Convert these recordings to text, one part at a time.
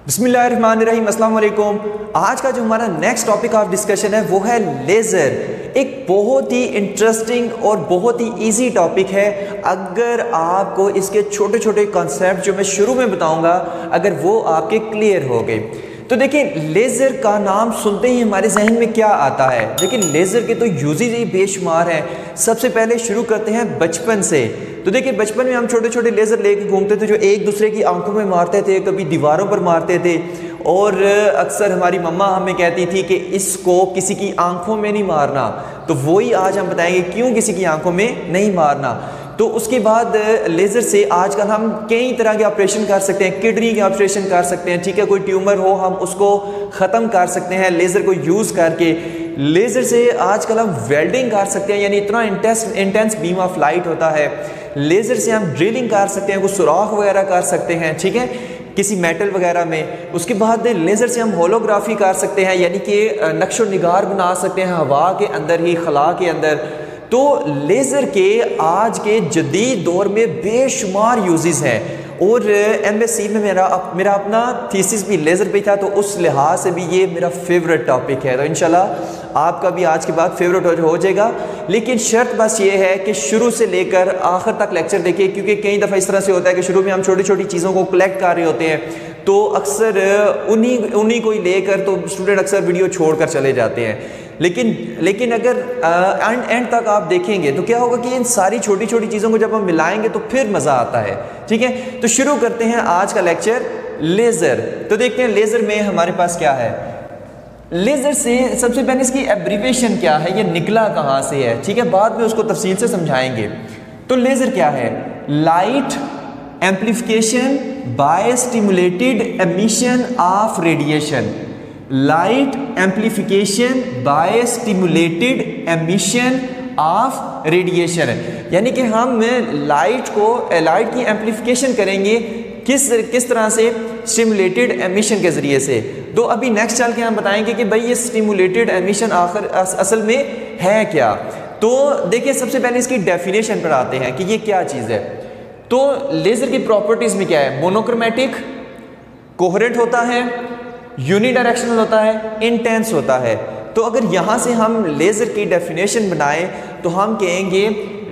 बिस्मिल्लाहिर्रहमानिर्रहीम, अस्सलाम वालेकुम। आज का जो हमारा नेक्स्ट टॉपिक ऑफ डिस्कशन है वो है लेज़र। एक बहुत ही इंटरेस्टिंग और बहुत ही इजी टॉपिक है। अगर आपको इसके छोटे छोटे कॉन्सेप्ट जो मैं शुरू में बताऊंगा अगर वो आपके क्लियर हो गए तो देखिए, लेज़र का नाम सुनते ही हमारे जहन में क्या आता है। देखिए, लेज़र के तो यूजेज ही बेशुमार हैं। सबसे पहले शुरू करते हैं बचपन से। तो देखिए, बचपन में हम छोटे छोटे लेज़र लेके घूमते थे जो एक दूसरे की आंखों में मारते थे, कभी दीवारों पर मारते थे। और अक्सर हमारी मम्मा हमें कहती थी कि इसको किसी की आंखों में नहीं मारना। तो वही आज हम बताएंगे क्यों किसी की आंखों में नहीं मारना। तो उसके बाद लेज़र से आजकल हम कई तरह के ऑपरेशन कर सकते हैं। किडनी के ऑपरेशन कर सकते हैं, ठीक है। कोई ट्यूमर हो हम उसको ख़त्म कर सकते हैं लेज़र को यूज़ करके। लेज़र से आजकल हम वेल्डिंग कर सकते हैं, यानी इतना इंटेंस बीम ऑफ लाइट होता है। लेज़र से हम ड्रिलिंग कर सकते हैं, कुछ सुराख वगैरह कर सकते हैं, ठीक है, किसी मेटल वगैरह में। उसके बाद लेज़र से हम होलोग्राफी कर सकते हैं, यानी कि नक्शो निगार बना सकते हैं हवा के अंदर ही, खला के अंदर। तो लेज़र के आज के जदीद दौर में बेशुमार यूजेस हैं। और एमएससी में मेरा अपना थीसिस भी लेज़र पे था, तो उस लिहाज से भी ये मेरा फेवरेट टॉपिक है। तो इंशाल्लाह आपका भी आज के बाद फेवरेट हो जाएगा। लेकिन शर्त बस ये है कि शुरू से लेकर आखिर तक लेक्चर देखिए, क्योंकि कई दफ़ा इस तरह से होता है कि शुरू में हम छोटी छोटी चीज़ों को कलेक्ट कर रहे होते हैं, तो अक्सर उन्हीं को ही लेकर तो स्टूडेंट अक्सर वीडियो छोड़कर चले जाते हैं। लेकिन अगर एंड तक आप देखेंगे तो क्या होगा कि इन सारी छोटी छोटी चीज़ों को जब हम मिलाएंगे तो फिर मज़ा आता है, ठीक है। तो शुरू करते हैं आज का लेक्चर लेज़र। तो देखते हैं लेज़र में हमारे पास क्या है। लेज़र से सबसे पहले इसकी एब्रीविएशन क्या है, ये निकला कहाँ से है, ठीक है, बाद में उसको तफसील से समझाएंगे। तो लेज़र क्या है? Light amplification by stimulated emission of radiation. Light amplification by stimulated emission of radiation, यानी कि हम लाइट की एम्प्लीफिकेशन करेंगे किस तरह से? स्टिमुलेटेड एमिशन के ज़रिए से। तो अभी नेक्स्ट चल के हम बताएंगे कि भाई ये स्टिमुलेटेड एमिशन असल में है क्या। तो देखिए, सबसे पहले इसकी डेफिनेशन पर आते हैं कि ये क्या चीज़ है। तो लेज़र की प्रॉपर्टीज़ में क्या है? मोनोक्रोमेटिक, कोहेरेंट होता है, यूनिडायरेक्शनल होता है, इंटेंस होता है। तो अगर यहाँ से हम लेज़र की डेफिनेशन बनाएं तो हम कहेंगे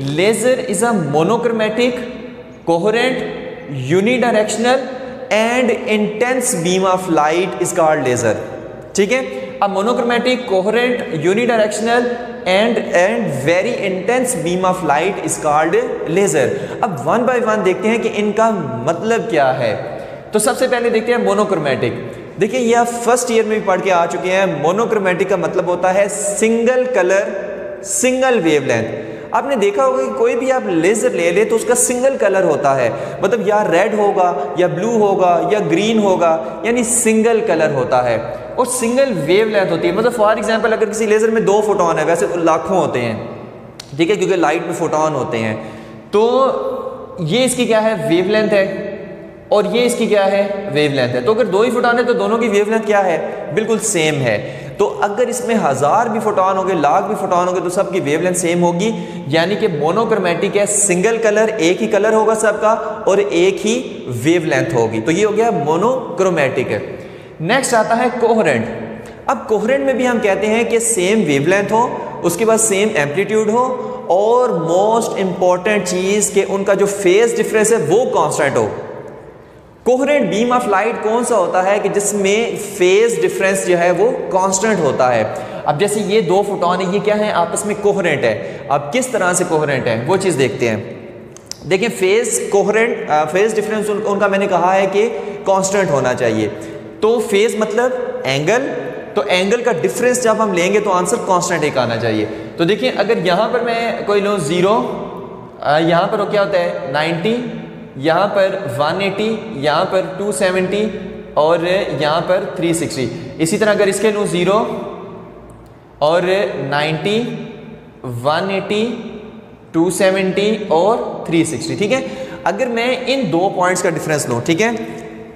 laser is a monochromatic, coherent, unidirectional and intense beam of light is called laser, ठीक है। अब monochromatic, coherent, unidirectional and very intense beam of light is called laser. अब वन बाय वन देखते हैं कि इनका मतलब क्या है। तो सबसे पहले देखते हैं मोनोक्रोमेटिक। देखिए, ये आप फर्स्ट ईयर में भी पढ़ के आ चुके हैं। मोनोक्रोमेटिक का मतलब होता है सिंगल कलर, सिंगल वेवलेंथ। आपने देखा होगा कि कोई भी आप लेज़र ले ले तो उसका सिंगल कलर होता है, मतलब या रेड होगा या ब्लू होगा या ग्रीन होगा, यानी सिंगल कलर होता है। और सिंगल वेवलेंथ होती है, मतलब फॉर एग्जांपल अगर किसी लेज़र में 2 फोटोन है, वैसे तो लाखों होते हैं, ठीक है, क्योंकि लाइट में फोटोन होते हैं। तो ये इसकी क्या है? वेवलेंथ है। और ये इसकी क्या है? वेवलेंथ है। तो अगर 2 ही फोटोन है तो दोनों की वेवलेंथ क्या है? बिल्कुल सेम है। तो अगर इसमें 1000 भी फोटोन हो गए, लाख भी फोटोन हो गए, तो सबकी वेवलेंथ सेम होगी, यानी कि मोनोक्रोमेटिक है। सिंगल कलर, एक ही कलर होगा सबका और एक ही वेवलेंथ होगी। तो ये हो गया मोनोक्रोमेटिक है। नेक्स्ट आता है कोहेरेंट। अब कोहेरेंट में भी हम कहते हैं कि सेम वेवलेंथ हो, उसके बाद सेम एम्पलीट्यूड हो, और मोस्ट इंपॉर्टेंट चीज़ कि उनका जो फेज डिफरेंस है वो कॉन्स्टेंट हो। कोहेरेंट बीम ऑफ लाइट कौन सा होता है कि जिसमें फेज डिफरेंस जो है वो कांस्टेंट होता है। अब जैसे ये 2 फोटोन है, ये क्या है? आपस में कोहेरेंट है। अब किस तरह से कोहेरेंट है वो चीज़ देखते हैं। देखिए, फेज डिफरेंस उनका मैंने कहा है कि कांस्टेंट होना चाहिए। तो फेज मतलब एंगल, तो एंगल का डिफरेंस जब हम लेंगे तो आंसर कांस्टेंट एक आना चाहिए। तो देखिए, अगर यहाँ पर मैं कोई लूँ 0, यहाँ पर क्या होता है 90, यहाँ पर 180, यहाँ पर 270 और यहाँ पर 360। इसी तरह अगर इसके लूँ 0 और 90, 180, 270 और 360, ठीक है। अगर मैं इन 2 पॉइंट्स का डिफरेंस लूँ, ठीक है,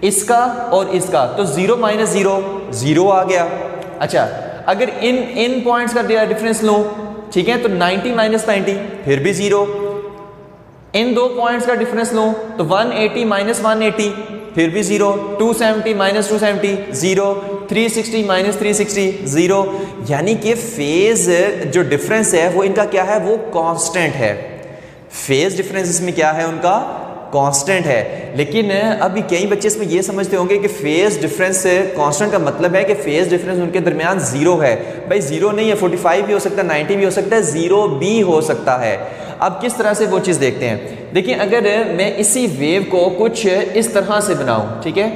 इसका और इसका, तो 0 माइनस 0 0 आ गया। अच्छा, अगर इन पॉइंट्स का डिफरेंस लूँ, ठीक है, तो 90 माइनस 90 फिर भी 0। इन 2 पॉइंट्स का डिफरेंस लूँ तो 180 माइनस 180 फिर भी 0, 270 माइनस 270 0, 360 माइनस 360 0। यानी कि फेज जो डिफरेंस है वो इनका क्या है, वो कांस्टेंट है। फेज डिफरेंस इसमें क्या है, उनका कांस्टेंट है। लेकिन अभी कई बच्चे इसमें ये समझते होंगे कि फेज डिफरेंस कांस्टेंट का मतलब है कि फेज डिफरेंस उनके दरमियान 0 है। भाई 0 नहीं है, 45 भी हो सकता है, 90 भी हो सकता है, 0 भी हो सकता है। अब किस तरह से वो चीज़ देखते हैं, देखिए अगर मैं इसी वेव को कुछ इस तरह से बनाऊं, ठीक है,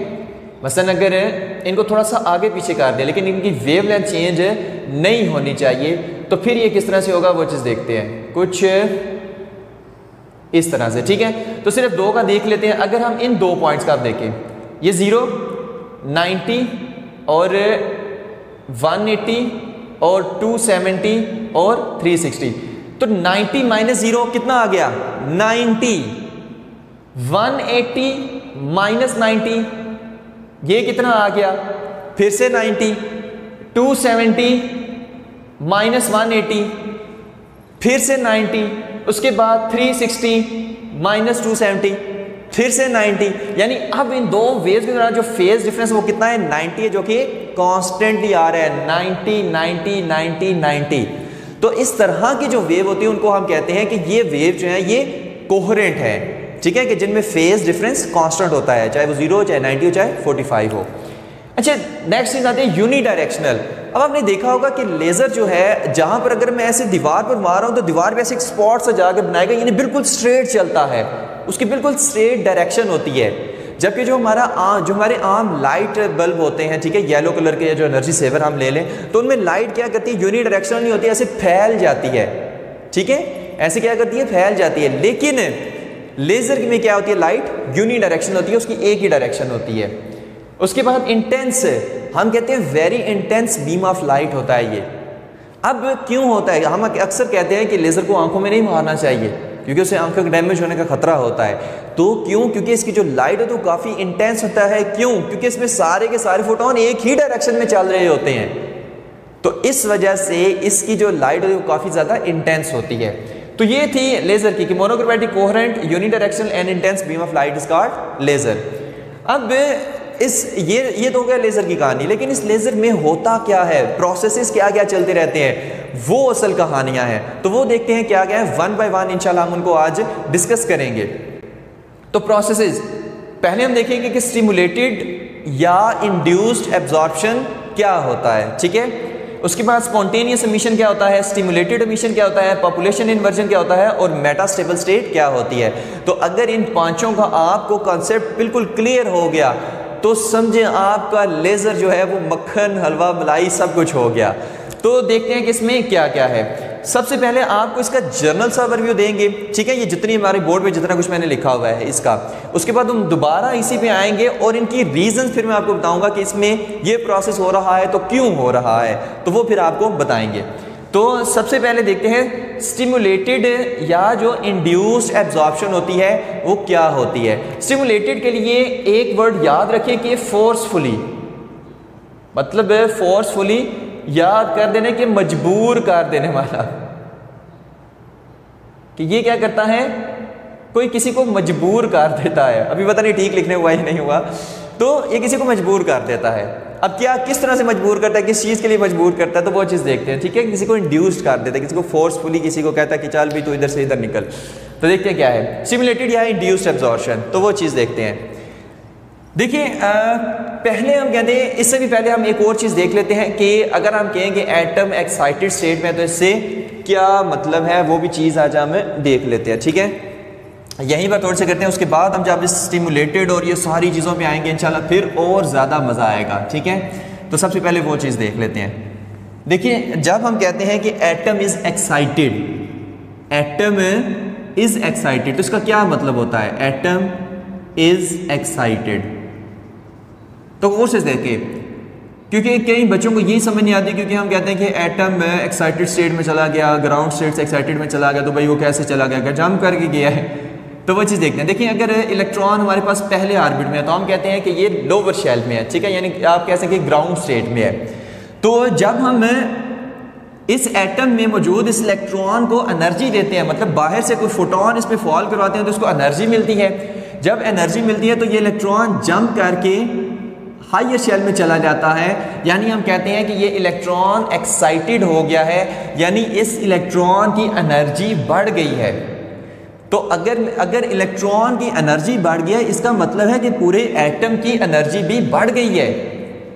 मसलन अगर इनको थोड़ा सा आगे पीछे कर दे लेकिन इनकी वेव लेंथ चेंज नहीं होनी चाहिए, तो फिर ये किस तरह से होगा वो चीज़ देखते हैं, कुछ इस तरह से, ठीक है। तो सिर्फ 2 का देख लेते हैं। अगर हम इन 2 पॉइंट्स का आप देखें, ये 0, 90 और 180 और 270 और 360, तो 90 माइनस 0 कितना आ गया, 90। 180 माइनस 90 ये कितना आ गया, फिर से 90। 270 माइनस 180 फिर से 90, उसके बाद 360 माइनस 270 फिर से 90। यानी अब इन 2 वेव्स के दौरान जो फेज डिफरेंस वो कितना है, 90 है, जो कि कांस्टेंटली आ रहा है, 90 90 90 90। तो इस तरह की जो वेव होती है उनको हम कहते हैं कि ये वेव जो है ये कोहेरेंट है, ठीक है, कि जिनमें फेज डिफरेंस कांस्टेंट होता है, चाहे वो 0 हो, चाहे 90 हो, चाहे 45 हो। अच्छा, नेक्स्ट चीज आती है यूनिडायरेक्शनल। अब आपने देखा होगा कि लेजर जो है, जहां पर अगर मैं ऐसे दीवार पर मार रहा हूं तो दीवार पे ऐसे एक स्पॉट सा जाकर बनाएगा, यानी बिल्कुल स्ट्रेट चलता है, उसकी बिल्कुल स्ट्रेट डायरेक्शन होती है। जबकि जो हमारे आम लाइट बल्ब होते हैं, ठीक है, येलो कलर के जो एनर्जी सेवर हम ले लें, तो उनमें लाइट क्या करती है, यूनिडायरेक्शनल नहीं होती, ऐसे फैल जाती है, ठीक है, ऐसे क्या करती है, फैल जाती है। लेकिन लेजर में क्या होती है, लाइट यूनिडायरेक्शनल होती है, उसकी एक ही डायरेक्शन होती है। उसके बाद इंटेंस, हम कहते हैं very intense beam of light होता है ये। अब क्यों होता है, हम अक्सर कहते हैं कि लेजर को आंखों में नहीं मारना चाहिए क्योंकि उससे आंखों के डैमेज होने का खतरा होता है। तो क्यों, क्योंकि इसकी जो लाइट है तो काफ़ी इंटेंस होता है। क्यों, क्योंकि इसमें सारे के सारे फोटोन एक ही डायरेक्शन में चल रहे होते हैं, तो इस वजह से इसकी जो लाइट है वो काफ़ी ज़्यादा इंटेंस होती है। तो ये थी लेजर की कि monochromatic, coherent, unidirectional and intense beam of light is called laser. अब ये तो हो गया लेजर की कहानी, लेकिन इस लेजर में होता क्या है, प्रोसेसेस क्या क्या चलते रहते हैं, वो असल कहानियां हैं। तो वो देखते हैं क्या क्या है, 1 बाय 1 इंशाल्लाह हम उनको आज डिस्कस करेंगे। तो प्रोसेसेस पहले हम देखेंगे कि स्टिमुलेटेड या इंड्यूस्ड एब्जॉर्प्शन क्या होता है, ठीक है। उसके बाद स्पॉन्टेनियस एमिशन क्या होता है, स्टिमुलेटेड एमिशन क्या होता है, पॉपुलेशन इन्वर्जन क्या होता है, और मेटास्टेबल स्टेट क्या होती है। तो अगर इन पांचों का आपको कॉन्सेप्ट बिल्कुल क्लियर हो गया तो समझे आपका लेजर जो है वो मक्खन, हलवा, मलाई सब कुछ हो गया। तो देखते हैं कि इसमें क्या क्या है। सबसे पहले आपको इसका जर्नल सा ओवरव्यू देंगे, ठीक है, ये जितनी हमारे बोर्ड पे जितना कुछ मैंने लिखा हुआ है इसका। उसके बाद हम दोबारा इसी पे आएंगे और इनकी रीजंस फिर मैं आपको बताऊंगा कि इसमें ये प्रोसेस हो रहा है तो क्यों हो रहा है, तो वो फिर आपको बताएंगे। तो सबसे पहले देखते हैं स्टिमुलेटेड या जो इंड्यूस्ड एब्जॉर्प्शन होती है वो क्या होती है। स्टिमुलेटेड के लिए एक वर्ड याद रखिए कि फोर्सफुली, मतलब फोर्सफुली याद कर देने के मजबूर कर देने वाला, कि ये क्या करता है, कोई किसी को मजबूर कर देता है। अभी पता नहीं ठीक लिखने हुआ या नहीं हुआ, तो ये किसी को मजबूर कर देता है। अब क्या, किस तरह से मजबूर करता है, किस चीज़ के लिए मजबूर करता है, तो वो चीज़ देखते हैं, ठीक है। किसी को इंड्यूस्ड कर देता है, किसी को फोर्सफुली, किसी को कहता है कि चल भी तू इधर से इधर निकल। तो देखते हैं क्या है स्टिमुलेटेड या इंड्यूस्ड एब्जॉर्प्शन, तो वो चीज़ देखते हैं। देखिए पहले हम कहते हैं, इससे भी पहले हम एक और चीज़ देख लेते हैं कि अगर हम कहेंगे एटम एक्साइटेड स्टेट में तो इससे क्या मतलब है, वो भी चीज़ आज हम देख लेते हैं, ठीक है। यहीं पर थोड़े से करते हैं, उसके बाद हम जब इस स्टिमुलेटेड और ये सारी चीज़ों पे आएंगे इंशाल्लाह फिर और ज़्यादा मज़ा आएगा, ठीक है। तो सबसे पहले वो चीज़ देख लेते हैं। देखिए जब हम कहते हैं कि atom is excited, atom is excited, तो इसका क्या मतलब होता है, एटम इज़ एक्साइटेड। तो वो चीज़ देखिए, क्योंकि कई बच्चों को यही समझ नहीं आती, क्योंकि हम कहते हैं कि एटम एक्साइटेड स्टेट में चला गया, ग्राउंड स्टेट से एक्साइटेड में चला गया, तो भाई वो कैसे चला गया, क्या जंप करके गया है, तो वो चीज़ देखते हैं। देखिए अगर इलेक्ट्रॉन हमारे पास पहले ऑर्बिट में है तो हम कहते हैं कि ये लोअर शेल में है, ठीक है, यानी आप कह सकते हैं ग्राउंड स्टेट में है। तो जब हम इस एटम में मौजूद इस इलेक्ट्रॉन को एनर्जी देते हैं, मतलब बाहर से कोई फोटोन इस पर फॉल करवाते हैं तो उसको एनर्जी मिलती है। जब एनर्जी मिलती है तो ये इलेक्ट्रॉन जंप करके हायर शेल में चला जाता है, यानी हम कहते हैं कि ये इलेक्ट्रॉन एक्साइटेड हो गया है, यानी इस इलेक्ट्रॉन की एनर्जी बढ़ गई है। तो अगर इलेक्ट्रॉन की एनर्जी बढ़ गई है, इसका मतलब है कि पूरे एटम की एनर्जी भी बढ़ गई है।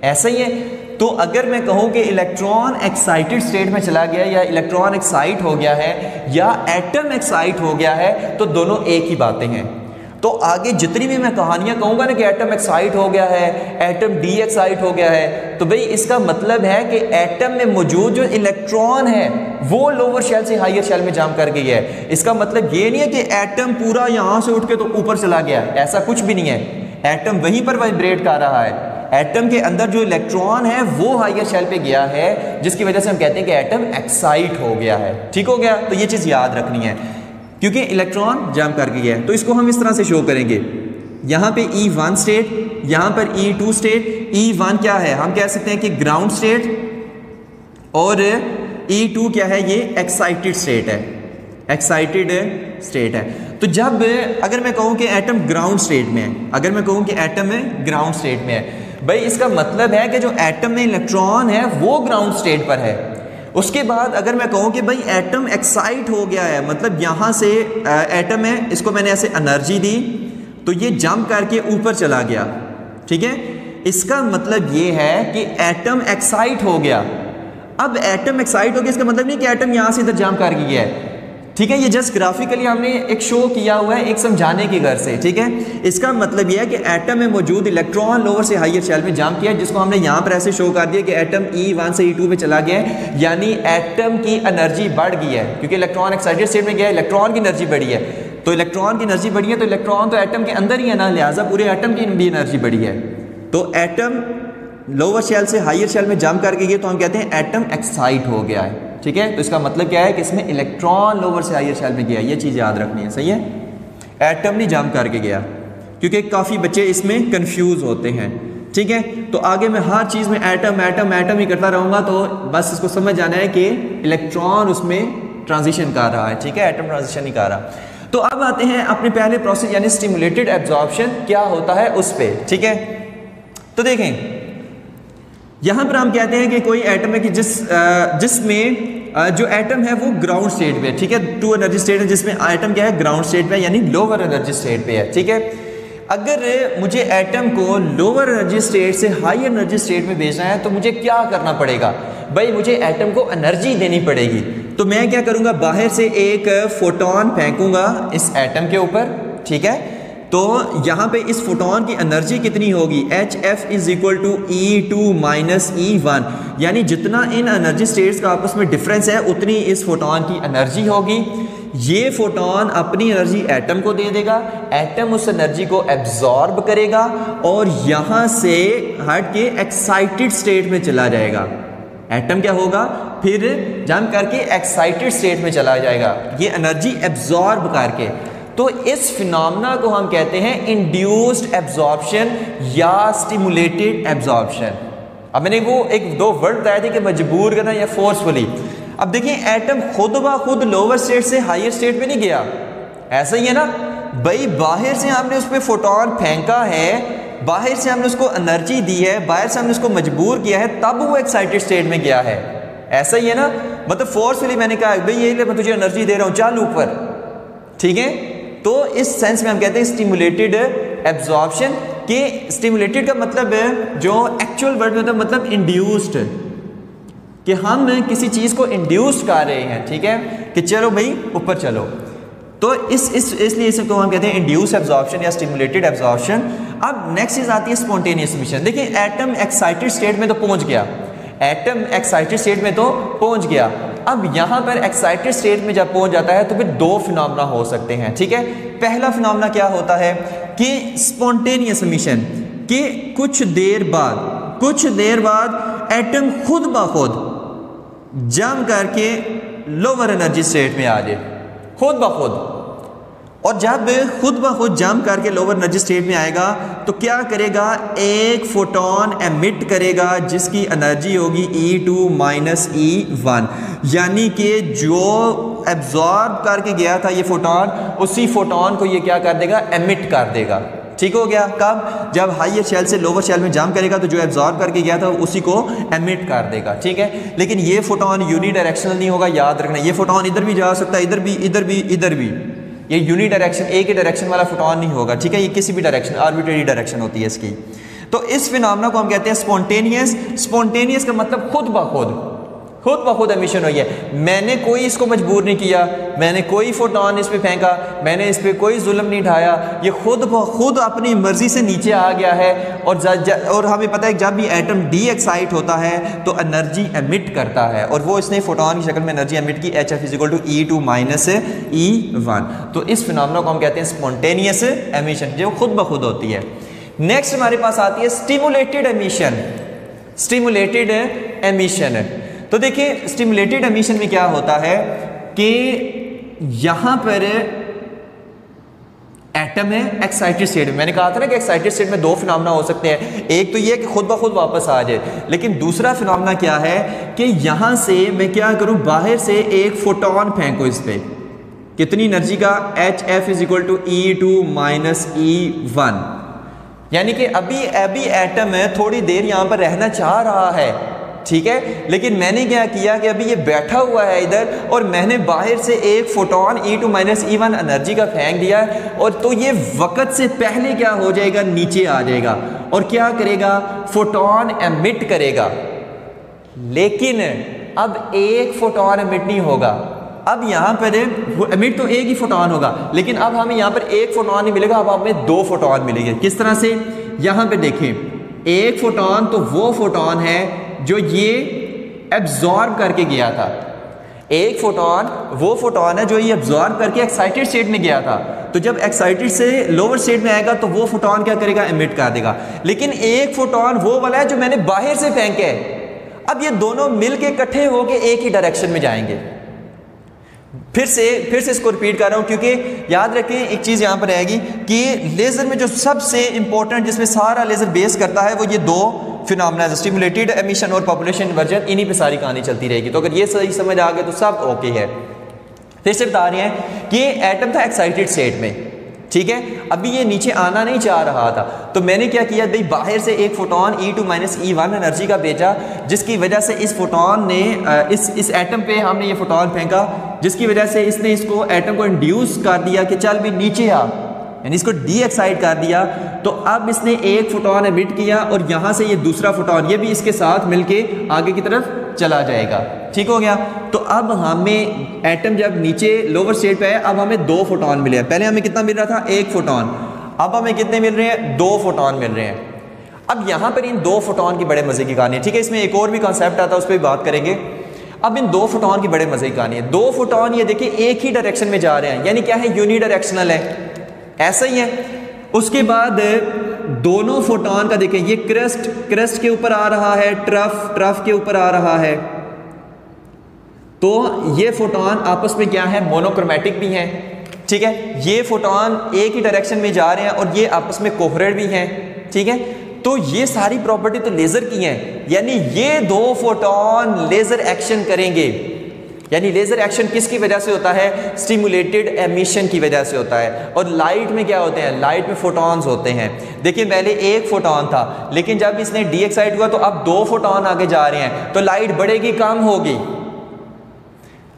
ऐसा ही है। तो अगर मैं कहूँ कि इलेक्ट्रॉन एक्साइटेड स्टेट में चला गया या इलेक्ट्रॉन एक्साइट हो गया है या एटम एक्साइट हो गया है, तो दोनों एक ही बातें हैं। तो आगे जितनी भी मैं कहानियां कहूँगा ना कि एटम एक्साइट हो गया है, एटम डी एक्साइट हो गया है, तो भाई इसका मतलब है कि एटम में मौजूद जो इलेक्ट्रॉन है वो लोअर शेल से हायर शेल में जंप कर गई है। इसका मतलब ये नहीं है कि एटम पूरा यहाँ से उठ के तो ऊपर चला गया, ऐसा कुछ भी नहीं है। एटम वहीं पर वाइब्रेट कर रहा है। एटम के अंदर जो इलेक्ट्रॉन है वो हायर शेल पे गया है, जिसकी वजह से हम कहते हैं कि एटम एक्साइट हो गया है। ठीक हो गया? तो ये चीज़ याद रखनी है, क्योंकि इलेक्ट्रॉन जंप करके गया है। तो इसको हम इस तरह से शो करेंगे, यहाँ पे E1 स्टेट, यहाँ पर E2 स्टेट। E1 क्या है? हम कह सकते हैं कि ग्राउंड स्टेट, और E2 क्या है? ये एक्साइटेड स्टेट है, एक्साइटेड स्टेट है। तो जब अगर मैं कहूँ कि एटम ग्राउंड स्टेट में है, अगर मैं कहूँ कि एटम ग्राउंड स्टेट में है, भाई इसका मतलब है कि जो एटम में इलेक्ट्रॉन है वो ग्राउंड स्टेट पर है। उसके बाद अगर मैं कहूँ कि भाई एटम एक्साइट हो गया है, मतलब यहाँ से एटम है, इसको मैंने ऐसे एनर्जी दी तो ये जंप करके ऊपर चला गया। ठीक है, इसका मतलब ये है कि एटम एक्साइट हो गया। अब एटम एक्साइट हो गया, इसका मतलब नहीं कि एटम यहाँ से इधर जंप करके गया है। ठीक है, ये जस्ट ग्राफिकली हमने एक शो किया हुआ है, एक समझाने की गर्ज से। ठीक है, इसका मतलब यह है कि एटम में मौजूद इलेक्ट्रॉन लोअर से हायर शेल में जंप किया, जिसको हमने यहाँ पर ऐसे शो कर दिया कि एटम E1 से E2 पे चला गया है, यानी एटम की एनर्जी बढ़ गई है, क्योंकि इलेक्ट्रॉन एक्साइटेड स्टेट में गया है, इलेक्ट्रॉन की एनर्जी बढ़ी है। तो इलेक्ट्रॉन की एनर्जी बढ़ी है, तो इलेक्ट्रॉन तो एटम के अंदर ही है ना, लिहाजा पूरे एटम की भी एनर्जी बढ़ी है। तो एटम लोअर शेल से हायर शेल में जंप करके गया, तो हम कहते हैं एटम एक्साइट हो गया है। ठीक है, तो इसका मतलब क्या है कि इसमें इलेक्ट्रॉन लोअर से हायर शेल में गया, ये चीज़ याद रखनी है। सही है, एटम नहीं जंप करके गया, क्योंकि काफ़ी बच्चे इसमें कंफ्यूज होते हैं। ठीक है, तो आगे मैं हर चीज़ में एटम एटम एटम ही करता रहूँगा, तो बस इसको समझ जाना है कि इलेक्ट्रॉन उसमें ट्रांजिशन कर रहा है। ठीक है, एटम ट्रांजिशन नहीं कर रहा। तो अब आते हैं अपने पहले प्रोसेस यानी स्टिमुलेटेड एब्जॉर्प्शन क्या होता है उस पर। ठीक है, तो देखें यहां पर हम कहते हैं कि कोई एटम है कि जिसमें जो एटम है वो ग्राउंड स्टेट पे है। ठीक है, टू एनर्जी स्टेट है, जिसमें एटम क्या है? ग्राउंड स्टेट पे, यानी लोअर एनर्जी स्टेट पे है। ठीक है, अगर मुझे एटम को लोअर एनर्जी स्टेट से हाई एनर्जी स्टेट में भेजना है तो मुझे क्या करना पड़ेगा? भाई मुझे एटम को एनर्जी देनी पड़ेगी। तो मैं क्या करूंगा? बाहर से एक फोटोन फेंकूंगा इस एटम के ऊपर। ठीक है, तो यहाँ पे इस फोटोन की एनर्जी कितनी होगी? HF is equal to E2 minus E1, यानी जितना इन एनर्जी स्टेट्स का आपस में डिफरेंस है उतनी इस फोटोन की एनर्जी होगी। ये फोटोन अपनी एनर्जी एटम को दे देगा, एटम उस एनर्जी को एब्जॉर्ब करेगा और यहाँ से हट के एक्साइटेड स्टेट में चला जाएगा। एटम क्या होगा? फिर जंप करके एक्साइटेड स्टेट में चला जाएगा, ये एनर्जी एब्जॉर्ब करके। तो इस फिनोमेना को हम कहते हैं इंड्यूस्ड एब्जॉर्प्शन या स्टिमुलेटेड एब्जॉर्प्शन। अब मैंने वो एक दो वर्ड बताए थे कि मजबूर करना या फोर्सफुली। अब देखिए एटम खुद ब खुद लोअर स्टेट से हायर स्टेट में नहीं गया, ऐसा ही है ना भाई। बाहर से हमने उस पर फोटोन फेंका है, बाहर से हमने उसको एनर्जी दी है, बाहर से हमने उसको मजबूर किया है, तब वो एक्साइटेड स्टेट में गया है। ऐसा ही है ना, मतलब फोर्सफुली मैंने कहा भाई ये मैं तुझे एनर्जी दे रहा हूँ, चल ऊपर। ठीक है, तो इस सेंस में हम कहते हैं स्टिमुलेटेड एब्जॉर्प्शन। कि स्टिमुलेटेड का मतलब है जो एक्चुअल वर्ड में होता है मतलब इंड्यूस्ड, कि हम किसी चीज़ को इंड्यूस्ड कर रहे हैं। ठीक है, कि चलो भाई ऊपर चलो। तो इसलिए इसको हम कहते हैं इंड्यूस एब्जॉर्प्शन या स्टिमुलेटेड एब्जॉर्प्शन। अब नेक्स्ट चीज़ आती है स्पॉन्टेनियस एमिशन। देखिए एटम एक्साइटेड स्टेट में तो पहुंच गया, एटम एक्साइटेड स्टेट में तो पहुंच गया। अब यहाँ पर एक्साइटेड स्टेट में जब पहुंच जाता है तो फिर दो फिनोमेना हो सकते हैं। ठीक है, पहला फिनोमेना क्या होता है कि स्पॉन्टेनियस एमिशन, कि कुछ देर बाद एटम खुद ब खुद जंप करके लोअर एनर्जी स्टेट में आ जाए, खुद ब खुद। और जब खुद ब खुद जंप करके लोअर एनर्जी स्टेट में आएगा तो क्या करेगा? एक फोटोन एमिट करेगा जिसकी एनर्जी होगी E2 माइनस E1, यानी कि जो एब्जॉर्ब करके गया था ये फोटोन, उसी फोटोन को ये क्या कर देगा, एमिट कर देगा। ठीक हो गया। कब? जब हायर शेल से लोअर शेल में जंप करेगा तो जो एब्जॉर्ब करके गया था उसी को एमिट कर देगा। ठीक है, लेकिन ये फोटोन यूनी डायरेक्शनल नहीं होगा, याद रखना। ये फोटोन इधर भी जा सकता है, इधर भी, इधर भी, इधर भी। ये यूनी डायरेक्शन, एक ही डायरेक्शन वाला फोटोन नहीं होगा। ठीक है, ये किसी भी डायरेक्शन, आर्बिट्रेरी डायरेक्शन होती है इसकी। तो इस फिनोमेना को हम कहते हैं स्पॉन्टेनियस। स्पॉन्टेनियस का मतलब खुद ब खुद एमिशन हुई है। मैंने कोई इसको मजबूर नहीं किया, मैंने कोई फोटोन इस पे फेंका, मैंने इस पे कोई जुल्म नहीं ढाया, ये खुद ब खुद अपनी मर्जी से नीचे आ गया है। और हमें पता है जब भी एटम डी एक्साइट होता है तो एनर्जी एमिट करता है, और वो इसने फोटोन की शक्ल में एनर्जी एमिट की, HF = E2 - E1। तो इस फिनोमेना को हम कहते हैं स्पॉन्टेनियस एमिशन, जो खुद ब खुद होती है। नेक्स्ट हमारे पास आती है स्टिमुलेटेड एमिशन। स्टिमुलेटेड एमिशन, तो देखिए स्टिमुलेटेड एमिशन में क्या होता है कि यहां पर एटम है एक्साइटेड स्टेट में। मैंने कहा था ना कि एक्साइटेड स्टेट में दो फिनोमेना हो सकते हैं, एक तो ये कि खुद ब खुद वापस आ जाए, लेकिन दूसरा फिनोमेना क्या है कि यहां से मैं क्या करूं, बाहर से एक फोटोन फेंको इस पे, कितनी एनर्जी का, HF = E2 - E1। यानी कि अभी एटम है थोड़ी देर यहां पर रहना चाह रहा है, ठीक है, लेकिन मैंने क्या किया कि अभी ये बैठा हुआ है इधर, और मैंने बाहर से एक फोटोन E2 - E1 एनर्जी का फेंक दिया, और तो ये वक्त से पहले क्या हो जाएगा, नीचे आ जाएगा, और क्या करेगा, फोटोन एमिट करेगा। लेकिन अब एक फोटोन एमिट नहीं होगा, अब यहाँ पर एमिट तो एक ही फोटोन होगा, लेकिन अब हमें यहाँ पर एक फोटोन नहीं मिलेगा, अब हमें दो फोटोन मिलेंगे। किस तरह से, यहाँ पे देखें, एक फोटोन तो वो फोटोन है जो ये एब्जॉर्ब करके गया था, एक फोटोन वो फोटोन है जो ये एब्जॉर्ब करके एक्साइटेड स्टेट में गया था। तो जब एक्साइटेड से लोअर स्टेट में आएगा तो वो फोटोन क्या करेगा, एमिट कर देगा। लेकिन एक फोटोन वो वाला है जो मैंने बाहर से फेंके है, अब ये दोनों मिलके इकट्ठे होके एक ही डायरेक्शन में जाएंगे। फिर से इसको रिपीट कर रहा हूं, क्योंकि याद रखें एक चीज यहां पर आएगी कि लेजर में जो सबसे इंपॉर्टेंट, जिसमें सारा लेजर बेस करता है, वो ये दो फिनोमेना, स्टिमुलेटेड एमिशन और पॉपुलेशन इन्वर्जन, इन्हीं पे सारी कहानी चलती रहेगी। तो अगर ये सही समझ आ गए तो सब ओके है। फिर से बता रहे हैं कि एटम था एक्साइटेड स्टेट में, ठीक है, अभी ये नीचे आना नहीं चाह रहा था, तो मैंने क्या किया भाई, बाहर से एक फोटोन E2 - E1 एनर्जी का भेजा, जिसकी वजह से इस फोटोन ने इस एटम पे हमने ये फोटोन फेंका, जिसकी वजह से इसने इसको एटम को इंड्यूस कर दिया कि चल भी नीचे आ, यानी इसको डी एक्साइट कर दिया। तो अब इसने एक फोटोन एमिट किया, और यहाँ से ये दूसरा फोटोन ये भी इसके साथ मिलके आगे की तरफ चला जाएगा। ठीक हो गया। तो अब हमें एटम जब नीचे लोअर स्टेट पे है, अब हमें दो फोटोन मिले हैं। पहले हमें कितना मिल रहा था, एक फोटोन, अब हमें कितने मिल रहे हैं, दो फोटोन मिल रहे हैं। अब यहाँ पर इन दो फोटोन की बड़े मजे की कहानी है, ठीक है, इसमें एक और भी कॉन्सेप्ट आता है, उस पर भी बात करेंगे। अब इन दो फोटोन की बड़े मजे की कहानी है। दो फोटोन ये देखिए एक ही डायरेक्शन में जा रहे हैं, यानी क्या है, यूनी डायरेक्शनल है, ऐसा ही है। उसके बाद दोनों फोटोन का देखें, ये क्रेस्ट के ऊपर आ रहा है, ट्रफ के ऊपर आ रहा है, तो ये फोटोन आपस में क्या है, मोनोक्रोमेटिक भी हैं, ठीक है, ये फोटोन एक ही डायरेक्शन में जा रहे हैं और ये आपस में कोहेरेंट भी हैं, ठीक है। तो ये सारी प्रॉपर्टी तो लेजर की हैं, यानी ये दो फोटोन लेजर एक्शन करेंगे। यानी लेजर एक्शन किसकी वजह से होता है, स्टिमुलेटेड एमिशन की वजह से होता है। और लाइट में क्या होते हैं, लाइट में फोटॉन्स होते हैं। देखिए पहले एक फोटॉन था, लेकिन जब इसने डी एक्साइट हुआ तो अब दो फोटॉन आगे जा रहे हैं, तो लाइट बढ़ेगी कम होगी।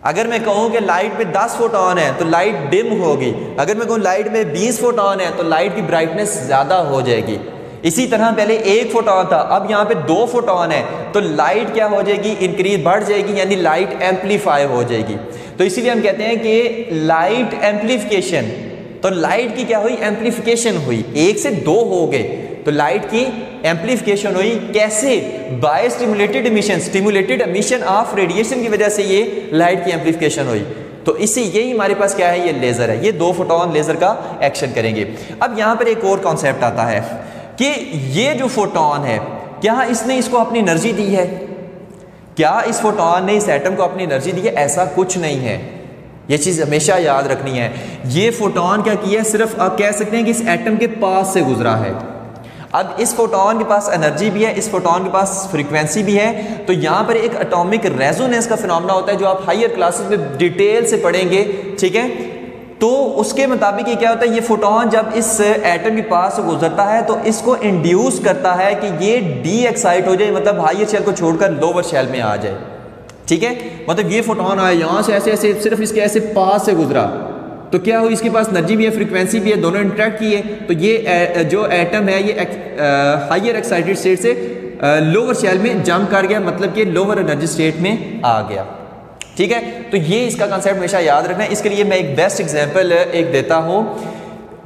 अगर मैं कहूं कि लाइट में 10 फोटॉन है तो लाइट डिम होगी, अगर मैं कहूं लाइट में 20 फोटॉन है तो लाइट की ब्राइटनेस ज़्यादा हो जाएगी। इसी तरह पहले एक फोटॉन था, अब यहाँ पे दो फोटॉन है, तो लाइट क्या हो जाएगी, इंक्रीज बढ़ जाएगी, यानी लाइट एम्पलीफाई हो जाएगी। तो इसीलिए हम कहते हैं कि लाइट एम्पलीफिकेशन, तो लाइट की क्या हुई, एम्पलीफिकेशन हुई, एक से दो हो गए तो लाइट की एम्पलीफिकेशन हुई। कैसे, by stimulated emission, stimulated emission of radiation की वजह से ये लाइट की एम्पलीफिकेशन हुई। तो इससे यही हमारे पास क्या है, ये लेजर है, ये दो फोटॉन लेजर का एक्शन करेंगे। अब यहाँ पर एक और कॉन्सेप्ट आता है कि ये जो फोटॉन है, क्या इसने इसको अपनी एनर्जी दी है, क्या इस फोटॉन ने इस एटम को अपनी एनर्जी दी है, ऐसा कुछ नहीं है। ये चीज़ हमेशा याद रखनी है। ये फोटॉन क्या किया है, सिर्फ आप कह सकते हैं कि इस एटम के पास से गुजरा है। अब इस फोटोन के पास एनर्जी भी है, इस फोटोन के पास फ्रीक्वेंसी भी है, तो यहाँ पर एक एटॉमिक रेजोनेंस का फिनोमेना होता है जो आप हायर क्लासेस में डिटेल से पढ़ेंगे, ठीक है। तो उसके मुताबिक ये क्या होता है, ये फोटोन जब इस एटम के पास से गुजरता है तो इसको इंड्यूस करता है कि ये डी एक्साइट हो जाए, मतलब हायर शेल को छोड़कर लोअर शेल में आ जाए, ठीक है। मतलब ये फोटोन आया यहाँ से ऐसे ऐसे सिर्फ इसके ऐसे पास से गुजरा, तो क्या हुई, इसके पास एनर्जी भी है, फ्रीक्वेंसी भी है, दोनों इंटरेक्ट किए, तो ये जो एटम है ये हायर एक्साइटेड स्टेट से लोअर शेल में जंप कर गया, मतलब कि लोअर एनर्जी स्टेट में आ गया, ठीक है। तो ये इसका कंसेप्ट हमेशा याद रखना है। इसके लिए मैं एक बेस्ट एग्जांपल एक देता हूँ,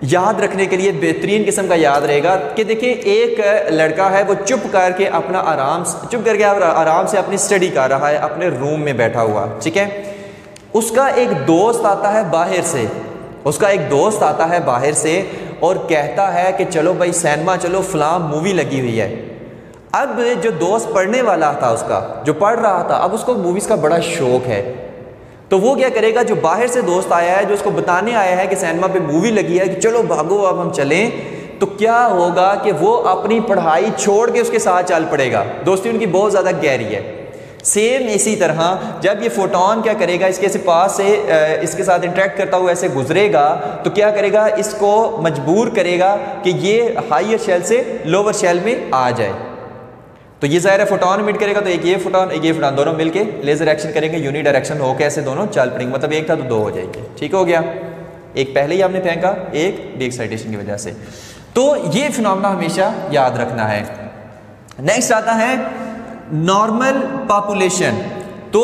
याद रखने के लिए बेहतरीन किस्म का याद रहेगा कि देखिए एक लड़का है, वो चुप करके आराम से अपनी स्टडी कर रहा है अपने रूम में बैठा हुआ, ठीक है। उसका एक दोस्त आता है बाहर से और कहता है कि चलो भाई सिनेमा चलो, फलां मूवी लगी हुई है। अब जो दोस्त पढ़ने वाला था, उसका जो पढ़ रहा था, अब उसको मूवीज़ का बड़ा शौक है, तो वो क्या करेगा, जो बाहर से दोस्त आया है, जो उसको बताने आया है कि सिनेमा पे मूवी लगी है कि चलो भागो अब हम चलें, तो क्या होगा कि वो अपनी पढ़ाई छोड़ के उसके साथ चल पड़ेगा। दोस्ती उनकी बहुत ज़्यादा गहरी है। सेम इसी तरह जब ये फोटोन क्या करेगा, इसके से पास से इसके साथ इंटरेक्ट करता हुआ ऐसे गुजरेगा, तो क्या करेगा, इसको मजबूर करेगा कि ये हायर शेल से लोअर शेल में आ जाए। तो ये ज़ाहिर है फोटोन इमिट करेगा, तो एक ये फोटोन दोनों मिलके लेजर एक्शन करेंगे, यूनी डायरेक्शन हो के ऐसे दोनों चल पड़ेंगे, मतलब एक था तो दो हो जाएंगे, ठीक हो गया। एक पहले ही आपने फेंका, एक डी एक्साइटेशन की वजह से। तो ये फिनोमेना हमेशा याद रखना है। नेक्स्ट आता है नॉर्मल पॉपुलेशन। तो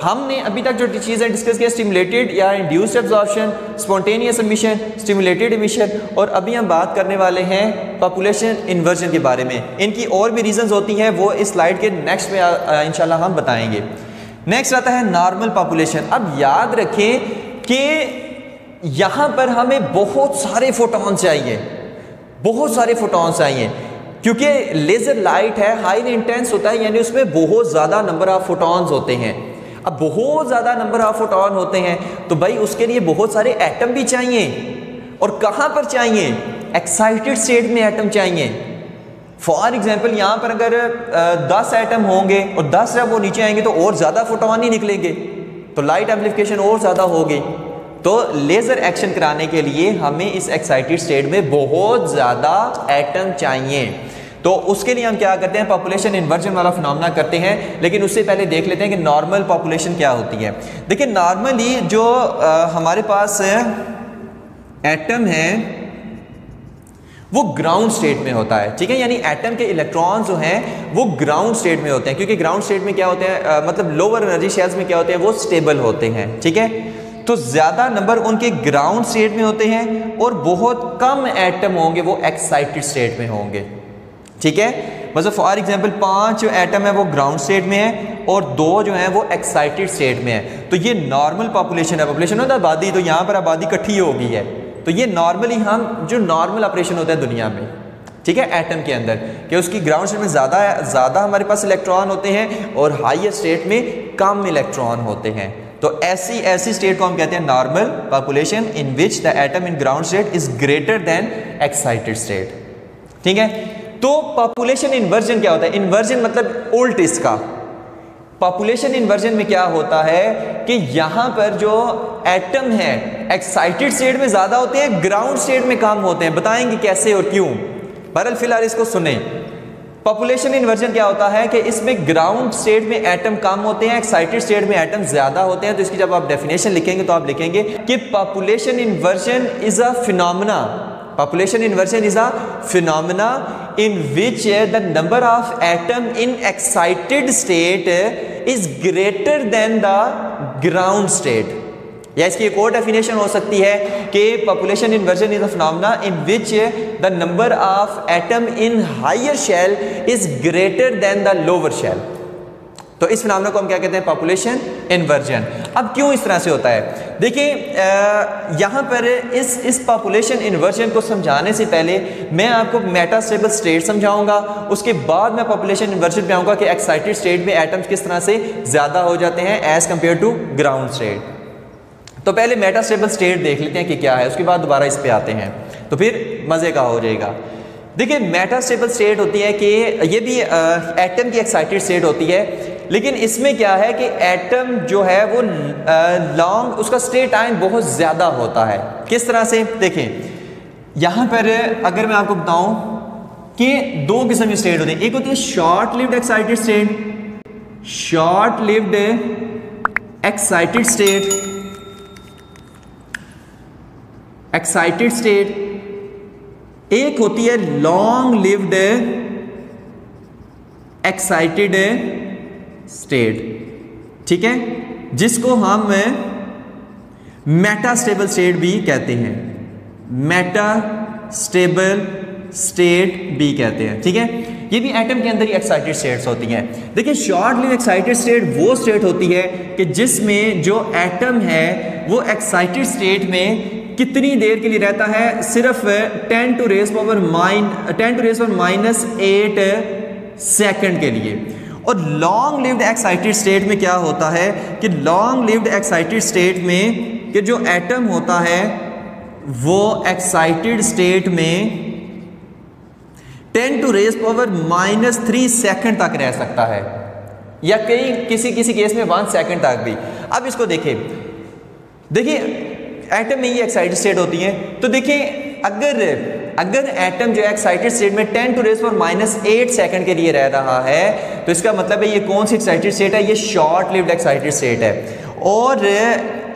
हमने अभी तक जो चीज़ें डिस्कस किया, स्टिमुलेटेड या induced absorption, spontaneous emission, stimulated emission, और अभी हम बात करने वाले हैं पॉपुलेशन इन्वर्जन के बारे में। इनकी और भी रीजंस होती हैं, वो इस स्लाइड के नेक्स्ट में इंशाल्लाह हम बताएंगे। नेक्स्ट आता है नॉर्मल पॉपुलेशन। अब याद रखें कि यहाँ पर हमें बहुत सारे फोटोन चाहिए, क्योंकि लेज़र लाइट है, हाईली इंटेंस होता है, यानी उसमें बहुत ज़्यादा नंबर ऑफ फोटॉन्स होते हैं। अब बहुत ज़्यादा नंबर ऑफ फोटॉन होते हैं तो भाई उसके लिए बहुत सारे एटम भी चाहिए, और कहाँ पर चाहिए, एक्साइटेड स्टेट में एटम चाहिए। फॉर एग्जाम्पल यहाँ पर अगर 10 एटम होंगे और 10 जब वो नीचे आएंगे तो और ज़्यादा फोटॉन ही निकलेंगे, तो लाइट एम्प्लीफिकेशन और ज़्यादा होगी। तो लेज़र एक्शन कराने के लिए हमें इस एक्साइटेड स्टेट में बहुत ज़्यादा एटम चाहिए। तो उसके लिए हम क्या करते हैं, पॉपुलेशन इन्वर्जन वाला फिनोमेना करते हैं। लेकिन उससे पहले देख लेते हैं कि नॉर्मल पॉपुलेशन क्या होती है। देखिए नॉर्मली जो हमारे पास एटम है वो ग्राउंड स्टेट में होता है, ठीक है। यानी एटम के इलेक्ट्रॉन्स जो हैं वो ग्राउंड स्टेट में होते हैं, क्योंकि ग्राउंड स्टेट में क्या होते हैं, मतलब लोअर एनर्जी शेल्स में क्या होते हैं, वो स्टेबल होते हैं, ठीक है। तो ज़्यादा नंबर उनके ग्राउंड स्टेट में होते हैं और बहुत कम एटम होंगे वो एक्साइटेड स्टेट में होंगे, ठीक है। मतलब फॉर एग्जांपल 5 जो एटम है वो ग्राउंड स्टेट में है और 2 जो है वो एक्साइटेड स्टेट में है। तो ये नॉर्मल पॉपुलेशन है। पॉपुलेशन होता है आबादी, तो यहाँ पर आबादी इकट्ठी हो गई है, तो ये नॉर्मली हम जो नॉर्मल ऑपरेशन होता है दुनिया में, ठीक है, एटम के अंदर, कि उसकी ग्राउंड स्टेट में ज़्यादा हमारे पास इलेक्ट्रॉन होते हैं और हायर स्टेट में कम इलेक्ट्रॉन होते हैं। तो ऐसी स्टेट को हम कहते हैं normal population, in which the atom in ground state is greater then excited state, ठीक है। तो पॉपुलेशन इन्वर्जन क्या होता है, इन्वर्जन मतलब उल्ट इसका। पॉपुलेशन इन्वर्जन में क्या होता है कि यहां पर जो एटम है एक्साइटेड स्टेट में ज्यादा होते हैं, ग्राउंड स्टेट में कम होते हैं। बताएंगे कैसे और क्यों, बहरहाल फिलहाल इसको सुने। पॉपुलेशन इन्वर्जन क्या होता है कि इसमें ग्राउंड स्टेट में एटम कम होते हैं, एक्साइटेड स्टेट में एटम ज्यादा होते हैं। तो इसकी जब आप डेफिनेशन लिखेंगे तो आप लिखेंगे कि population inversion is a phenomena, population inversion is a phenomena in which the number of atom in excited state is greater than the ground state। या इसकी एक और डेफिनेशन हो सकती है कि population inversion is a phenomena in which the number of atom in higher shell is greater than the lower shell. तो इस फिनोमेना को हम क्या कहते हैं, पॉपुलेशन इन्वर्जन। अब क्यों इस तरह से होता है, देखिए यहाँ पर इस पॉपुलेशन इन्वर्जन को समझाने से पहले मैं आपको मेटास्टेबल स्टेट समझाऊंगा, उसके बाद मैं पॉपुलेशन इन्वर्जन पे आऊँगा कि एक्साइटेड स्टेट में एटम्स किस तरह से ज़्यादा हो जाते हैं as compare to ground state. तो पहले मेटास्टेबल स्टेट देख लेते हैं कि क्या है, उसके बाद दोबारा इस पे आते हैं, तो फिर मज़े का हो जाएगा। देखिए मेटा स्टेबल स्टेट होती है कि ये भी एटम की एक्साइटेड स्टेट होती है, लेकिन इसमें क्या है कि एटम जो है वो लॉन्ग, उसका स्टे टाइम बहुत ज़्यादा होता है। किस तरह से देखें, यहाँ पर अगर मैं आपको बताऊं कि दो किस्म की स्टेट होती है, एक होती है short lived excited state, short lived excited state, excited state, एक होती है लॉन्ग लिव्ड एक्साइटेड स्टेट, ठीक है, जिसको हम मेटा स्टेबल स्टेट भी कहते हैं, मेटा स्टेबल स्टेट भी कहते हैं, ठीक है। ये भी एटम के अंदर ही एक्साइटेड स्टेट्स होती हैं। देखिए शॉर्ट लिव्ड एक्साइटेड स्टेट वो स्टेट होती है कि जिसमें जो एटम है वो एक्साइटेड स्टेट में कितनी देर के लिए रहता है, सिर्फ 10 टू रेज़ पावर -8 सेकंड के लिए। और लॉन्ग लिव्ड एक्साइटेड स्टेट में क्या होता है कि लॉन्ग लिव्ड एक्साइटेड स्टेट में कि जो एटम होता है वो एक्साइटेड स्टेट में 10 टू रेज़ पावर -3 सेकंड तक रह सकता है, या किसी केस में 1 सेकंड तक भी। अब इसको देखिए एटम में ये एक्साइटेड स्टेट होती है, तो देखिए अगर एटम जो है एक्साइटेड स्टेट में 10 टू रेज़ पावर -8 सेकंड के लिए रह रहा है, तो इसका मतलब है ये कौन सी एक्साइटेड स्टेट है, ये शॉर्ट लिव्ड एक्साइटेड स्टेट है। और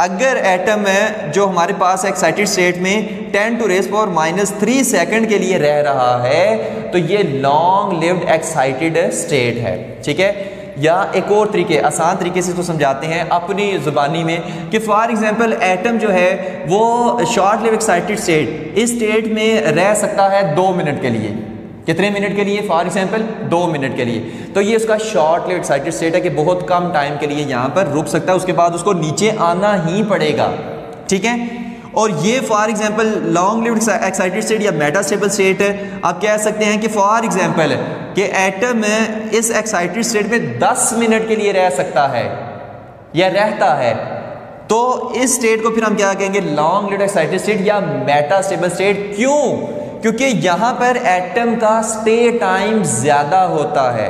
अगर एटम जो हमारे पास एक्साइटेड स्टेट में 10 टू रेज़ पावर -3 सेकंड के लिए रह रहा है, तो ये लॉन्ग लिव्ड एक्साइटेड स्टेट है, ठीक है। या एक और तरीके, आसान तरीके से तो समझाते हैं अपनी ज़ुबानी में कि फॉर एग्जांपल एटम जो है वो शॉर्ट लिव्ड एक्साइटेड स्टेट, इस स्टेट में रह सकता है 2 मिनट के लिए। कितने मिनट के लिए? फॉर एग्जांपल 2 मिनट के लिए। तो ये उसका शॉर्ट लिव्ड एक्साइटेड स्टेट है कि बहुत कम टाइम के लिए यहाँ पर रुक सकता है, उसके बाद उसको नीचे आना ही पड़ेगा, ठीक है। और ये for example long lived excited state या मेटा स्टेबल स्टेट है। आप कह सकते हैं कि फॉर एग्जांपल कि एटम इस एक्साइटेड स्टेट में 10 मिनट के लिए रह सकता है या रहता है, तो इस स्टेट को फिर हम क्या कहेंगे, लॉन्ग लिव्ड एक्साइटेड स्टेट या मेटा स्टेबल स्टेट। क्यों? क्योंकि यहां पर एटम का स्टे टाइम ज्यादा होता है,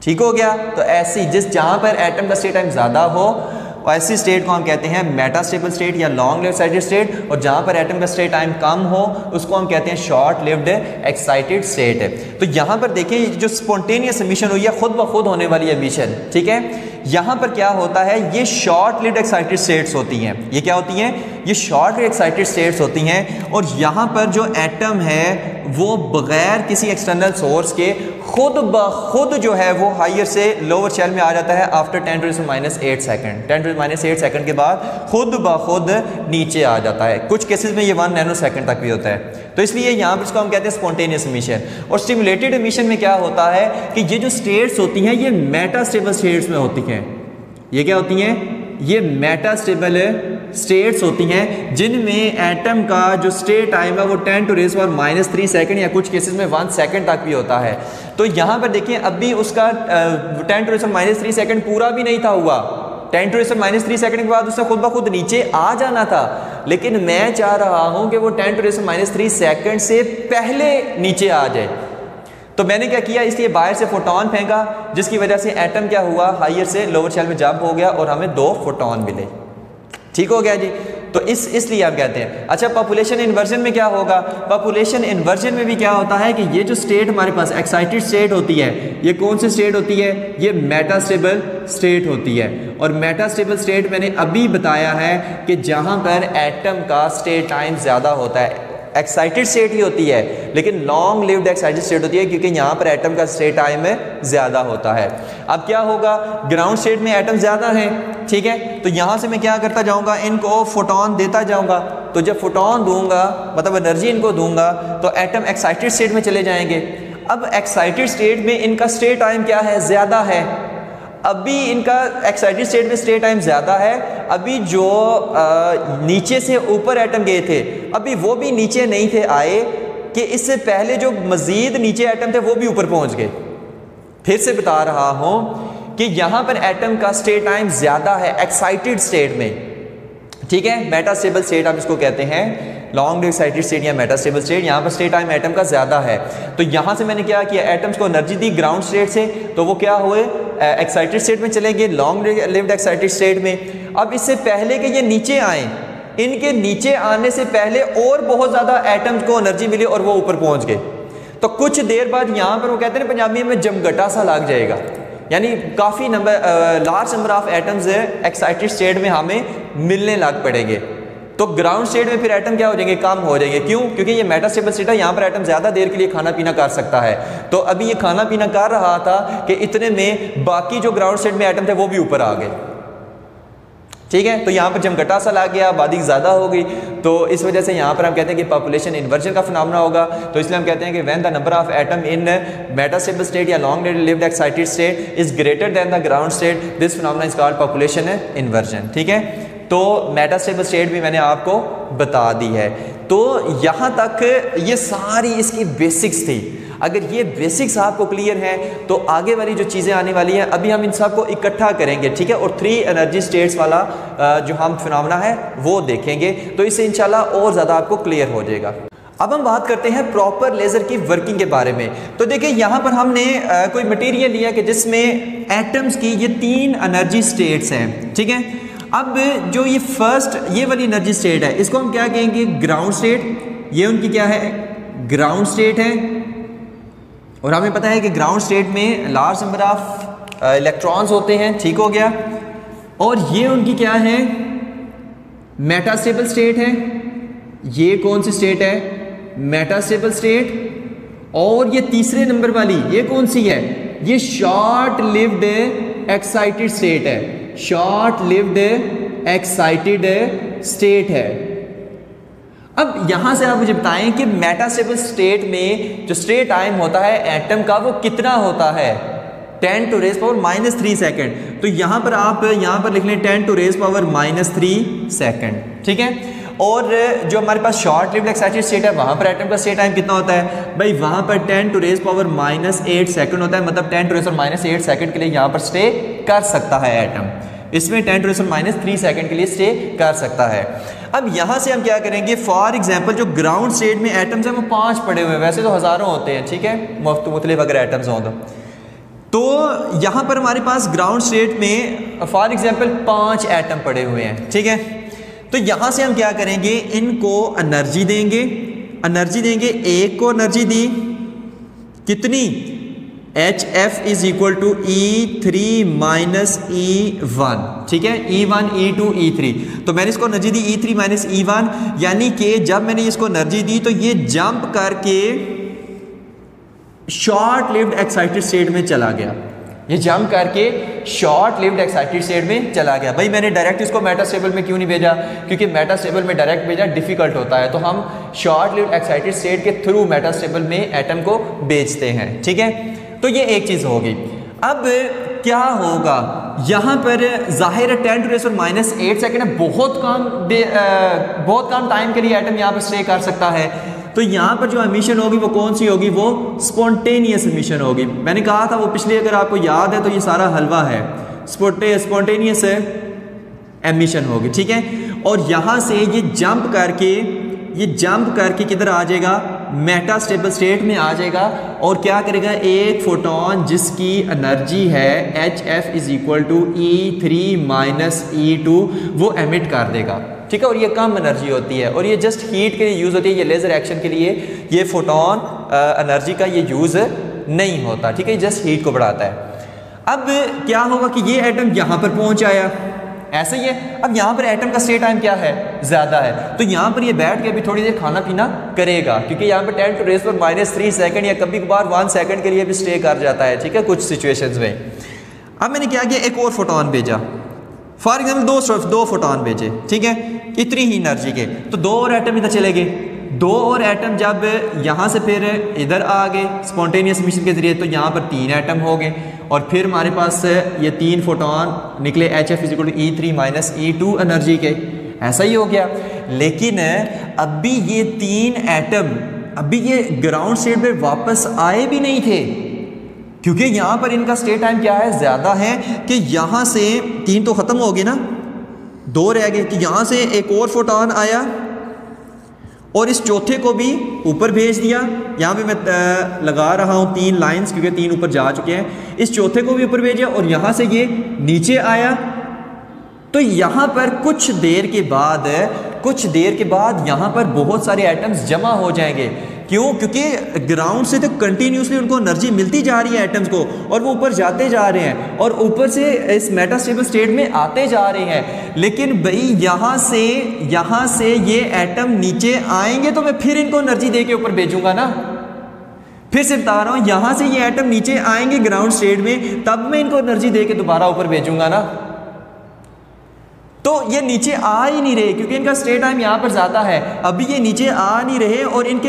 ठीक हो गया। तो ऐसी जहां पर एटम का स्टे टाइम ज्यादा हो, ऐसी स्टेट को हम कहते हैं मेटा स्टेबल स्टेट या लॉन्ग लिव्ड एक्साइटेड स्टेट। और जहां पर एटम का स्टे टाइम कम हो उसको हम कहते हैं शॉर्ट लिव्ड एक्साइटेड स्टेट है। तो यहां पर देखें जो स्पॉन्टेनियस एमिशन हुई है, खुद ब खुद होने वाली एमिशन, ठीक है, यहां पर क्या होता है, ये शॉर्ट लिव्ड एक्साइटेड स्टेट्स होती हैं। ये क्या होती हैं? ये शॉर्ट लिव्ड एक्साइटेड स्टेट्स होती हैं। और यहां पर जो एटम है वो बगैर किसी एक्सटर्नल सोर्स के खुद ब खुद जो है वो हायर से लोअर शेल में आ जाता है after 10 to the -8 second. 10 to the -8 second के बाद खुद ब खुद नीचे आ जाता है। कुछ केसेस में ये 1 नैनो सेकंड तक भी होता है। तो इसलिए यहाँ पर इसको हम कहते हैं स्पॉन्टेनियस एमिशन। और स्टिमुलेटेड एमिशन में क्या होता है कि ये जो स्टेट्स होती हैं ये मेटा स्टेबल स्टेट्स में होती हैं। ये क्या होती हैं? ये मेटा स्टेबल स्टेट्स होती हैं जिनमें एटम का जो स्टे टाइम है वो 10 टू रेज़ पावर -3 सेकंड या कुछ केसेस में 1 सेकंड तक भी होता है। तो यहाँ पर देखिए अभी उसका 10 टू रेज़ पावर -3 सेकंड पूरा भी नहीं था हुआ। 10 टू रेज़ पावर -3 सेकंड के बाद उससे खुद ब खुद नीचे आ जाना था, लेकिन मैं चाह रहा हूँ कि वो 10 टू रेज़ पावर -3 सेकंड से पहले नीचे आ जाए। तो मैंने क्या किया, इसलिए बाहर से फोटोन फेंका, जिसकी वजह से एटम क्या हुआ, हायर से लोअर शेल में जंप हो गया और हमें 2 फोटोन मिले, ठीक हो गया जी। तो इसलिए हम कहते हैं। अच्छा, पॉपुलेशन इन्वर्जन में क्या होगा? पॉपुलेशन इन्वर्जन में भी क्या होता है कि ये जो स्टेट हमारे पास एक्साइटेड स्टेट होती है, ये कौन सी स्टेट होती है? ये मेटा स्टेबल स्टेट होती है। और मेटा स्टेबल स्टेट मैंने अभी बताया है कि जहां पर एटम का स्टे टाइम ज़्यादा होता है। एक्साइटेड स्टेट ही होती है, लेकिन लॉन्ग लिव्ड एक्साइटेड स्टेट होती है क्योंकि यहाँ पर एटम का स्टे टाइम ज़्यादा होता है। अब क्या होगा, ग्राउंड स्टेट में एटम ज़्यादा है, ठीक है, तो यहाँ से मैं क्या करता जाऊँगा, इनको फोटोन देता जाऊँगा। तो जब फोटोन दूंगा मतलब एनर्जी इनको दूंगा तो एटम एक्साइटेड स्टेट में चले जाएंगे। अब एक्साइटेड स्टेट में इनका स्टे टाइम क्या है, ज़्यादा है। अभी इनका एक्साइटेड स्टेट में स्टे टाइम ज़्यादा है। अभी जो नीचे से ऊपर एटम गए थे, अभी वो भी नीचे नहीं थे आए कि इससे पहले जो मज़ीद नीचे एटम थे वो भी ऊपर पहुंच गए। फिर से बता रहा हूं कि यहाँ पर एटम का स्टे टाइम ज़्यादा है एक्साइटेड स्टेट में, ठीक है, मेटा स्टेबल स्टेट आप इसको कहते हैं। लॉन्ग लिव्ड एक्साइटेड स्टेट या मेटास्टेबल स्टेट, यहाँ पर स्टे टाइम एटम का ज़्यादा है। तो यहाँ से मैंने क्या किया, एटम्स को एनर्जी दी ग्राउंड स्टेट से, तो वो क्या हुए एक्साइटेड स्टेट में चलेंगे, लॉन्ग लिव्ड एक्साइटेड स्टेट में। अब इससे पहले कि ये नीचे आए, इनके नीचे आने से पहले और बहुत ज़्यादा एटम्स को एनर्जी मिली और वो ऊपर पहुँच गए। तो कुछ देर बाद यहाँ पर वो कहते हैं पंजाबी में जमघटा सा लग जाएगा, यानी काफ़ी large number of atoms excited state में हमें मिलने लग पड़ेंगे। तो ग्राउंड स्टेट में फिर एटम क्या हो जाएंगे, कम हो जाएंगे। क्यों? क्योंकि ये मेटास्टेबल स्टेट है, यहाँ पर एटम ज़्यादा देर के लिए खाना पीना कर सकता है। तो अभी ये खाना पीना कर रहा था कि इतने में बाकी जो ग्राउंड स्टेट में एटम थे वो भी ऊपर आ गए। ठीक है, तो यहाँ पर जमघटा सा ला गया, आबादी ज़्यादा हो गई, तो इस वजह से यहाँ पर हम कहते हैं कि पॉपुलेशन इन्वर्जन का फिनोमेना होगा। तो इसलिए हम कहते हैं कि when the number of atom in metastable state या long lived excited state is greater than the ground state, this phenomena is called population inversion. ठीक है, तो मेटास्टेबल स्टेट भी मैंने आपको बता दी है। तो यहाँ तक ये सारी इसकी बेसिक्स थी। अगर ये बेसिक्स आपको क्लियर हैं तो आगे वाली जो चीज़ें आने वाली हैं अभी हम इन सब को इकट्ठा करेंगे। ठीक है, और 3 एनर्जी स्टेट्स वाला जो हम फिनोमेना है वो देखेंगे, तो इससे इंशाल्लाह और ज़्यादा आपको क्लियर हो जाएगा। अब हम बात करते हैं प्रॉपर लेज़र की वर्किंग के बारे में। तो देखिए यहाँ पर हमने कोई मटेरियल लिया कि जिसमें एटम्स की ये 3 एनर्जी स्टेट्स हैं। ठीक है, अब जो ये फर्स्ट ये वाली एनर्जी स्टेट है इसको हम क्या कहेंगे, ग्राउंड स्टेट। ये उनकी क्या है, ग्राउंड स्टेट है। और हमें पता है कि ग्राउंड स्टेट में लार्ज नंबर ऑफ इलेक्ट्रॉन्स होते हैं। ठीक हो गया। और ये उनकी क्या है, मेटास्टेबल स्टेट है। ये कौन सी स्टेट है, मेटास्टेबल स्टेट। और ये तीसरे नंबर वाली ये कौन सी है, ये शॉर्ट लिव्ड एक्साइटेड स्टेट है। शॉर्ट लिव्ड एक्साइटेड स्टेट है। अब यहां से आप मुझे बताएं कि मेटास्टेबल स्टेट में जो स्टे टाइम होता है एटम का वो कितना होता है, 10 टू रेज़ पावर -3 सेकेंड। तो यहां पर आप यहां पर लिख लें 10 टू रेज़ पावर -3 सेकेंड। ठीक है, और जो हमारे पास शॉर्ट लिव्ड एक्साइटेड स्टेट है वहां पर एटम का स्टे टाइम कितना होता है भाई, वहां पर 10 टू रेज़ पावर -8 सेकेंड होता है। मतलब 10 टू रेज़ पावर -8 सेकेंड के लिए यहां पर स्टे कर सकता है एटम। इसमें 10 टू रेज़ पावर -3 सेकेंड के लिए स्टे कर सकता है। अब यहाँ से हम क्या करेंगे, फॉर एग्जांपल जो ग्राउंड स्टेट में एटम्स हैं वो 5 पड़े हुए हैं, वैसे तो हज़ारों होते हैं। ठीक है, मुख्तलिफ अगर एटम्स हों तो यहाँ पर हमारे पास ग्राउंड स्टेट में फॉर एग्जांपल 5 एटम पड़े हुए हैं। ठीक है, तो यहाँ से हम क्या करेंगे, इनको एनर्जी देंगे। एनर्जी देंगे, एक को एनर्जी दी कितनी, HF is equal to E3 minus E1। ठीक है, E1 E2 E3। तो मैंने इसको एनर्जी दी E3 माइनस E1, यानी कि जब मैंने इसको एनर्जी दी तो ये जंप करके शॉर्ट लिव्ड एक्साइटेड स्टेट में चला गया। ये जंप करके शॉर्ट लिव्ड एक्साइटेड स्टेट में चला गया। भाई मैंने डायरेक्ट इसको मेटास्टेबल में क्यों नहीं भेजा, क्योंकि मेटास्टेबल में डायरेक्ट भेजा डिफिकल्ट होता है, तो हम शॉर्ट लिव्ड एक्साइटेड स्टेट के थ्रू मेटास्टेबल में एटम को भेजते हैं। ठीक है, तो ये एक चीज़ होगी। अब क्या होगा, यहाँ पर जाहिर है 10 टू रेज़ पावर -8 सेकेंड है, बहुत कम टाइम के लिए एटम यहाँ पर स्टे कर सकता है। तो यहाँ पर जो एमिशन होगी वो कौन सी होगी, वो स्पॉन्टेनियस एमिशन होगी। मैंने कहा था वो पिछले, अगर आपको याद है तो ये सारा हलवा है, स्पॉन्टेनियस एमिशन होगी। ठीक है, और यहाँ से ये जंप करके किधर आ जाएगा, मेटास्टेबल स्टेट में आ जाएगा। और क्या करेगा, एक फोटोन जिसकी एनर्जी है HF is equal to E3 minus E2 वो एमिट कर देगा। ठीक है, और ये कम एनर्जी होती है और ये जस्ट हीट के लिए यूज़ होती है, ये लेज़र एक्शन के लिए ये फोटोन एनर्जी का ये यूज़ नहीं होता। ठीक है, जस्ट हीट को बढ़ाता है। अब क्या होगा कि ये एटम यहाँ पर पहुँच आया, ऐसे ही है। अब यहाँ पर एटम का स्टे टाइम क्या है, ज़्यादा है, तो यहाँ पर ये बैठ के अभी थोड़ी देर खाना पीना करेगा, क्योंकि यहाँ पर 10 टू रेज़ पावर -3 सेकेंड या कभी कभार 1 सेकेंड के लिए भी स्टे कर जाता है। ठीक है, कुछ सिचुएशंस में। अब मैंने क्या किया, एक और फोटोन भेजा, फॉर एग्जाम्पल दो फोटोन भेजे। ठीक है, इतनी ही एनर्जी के, तो 2 और एटम इधर चले गए। 2 और एटम जब यहाँ से फिर इधर आ गए स्पॉन्टेनियस एमिशन के जरिए, तो यहाँ पर 3 एटम हो गए और फिर हमारे पास ये 3 फोटोन निकले HF is equal to E3 minus E2 energy के। ऐसा ही हो गया। लेकिन अभी ये 3 एटम अभी ये ग्राउंड स्टेट में वापस आए भी नहीं थे, क्योंकि यहाँ पर इनका स्टे टाइम क्या है, ज़्यादा है। कि यहाँ से 3 तो ख़त्म हो गए ना, 2 रह गए, कि यहाँ से एक और फोटोन आया और इस चौथे को भी ऊपर भेज दिया। यहाँ पे मैं लगा रहा हूँ 3 लाइंस क्योंकि 3 ऊपर जा चुके हैं। इस चौथे को भी ऊपर भेजा और यहाँ से ये नीचे आया। तो यहाँ पर कुछ देर के बाद यहाँ पर बहुत सारे एटम्स जमा हो जाएंगे। क्यों? क्योंकि ग्राउंड से तो कंटिन्यूसली उनको एनर्जी मिलती जा रही है एटम्स को, और वो ऊपर जाते जा रहे हैं और ऊपर से इस मेटास्टेबल स्टेट में आते जा रहे हैं। लेकिन भाई यहाँ से ये एटम नीचे आएंगे तो मैं फिर इनको एनर्जी दे के ऊपर भेजूंगा ना। फिर से बता रहा हूँ, यहाँ से ये एटम नीचे आएंगे ग्राउंड स्टेट में, तब मैं इनको एनर्जी दे के दोबारा ऊपर भेजूंगा ना। तो ये नीचे आ ही नहीं रहे क्योंकि इनका स्टेट टाइम यहाँ पर ज़्यादा है। अभी ये नीचे आ नहीं रहे और इनके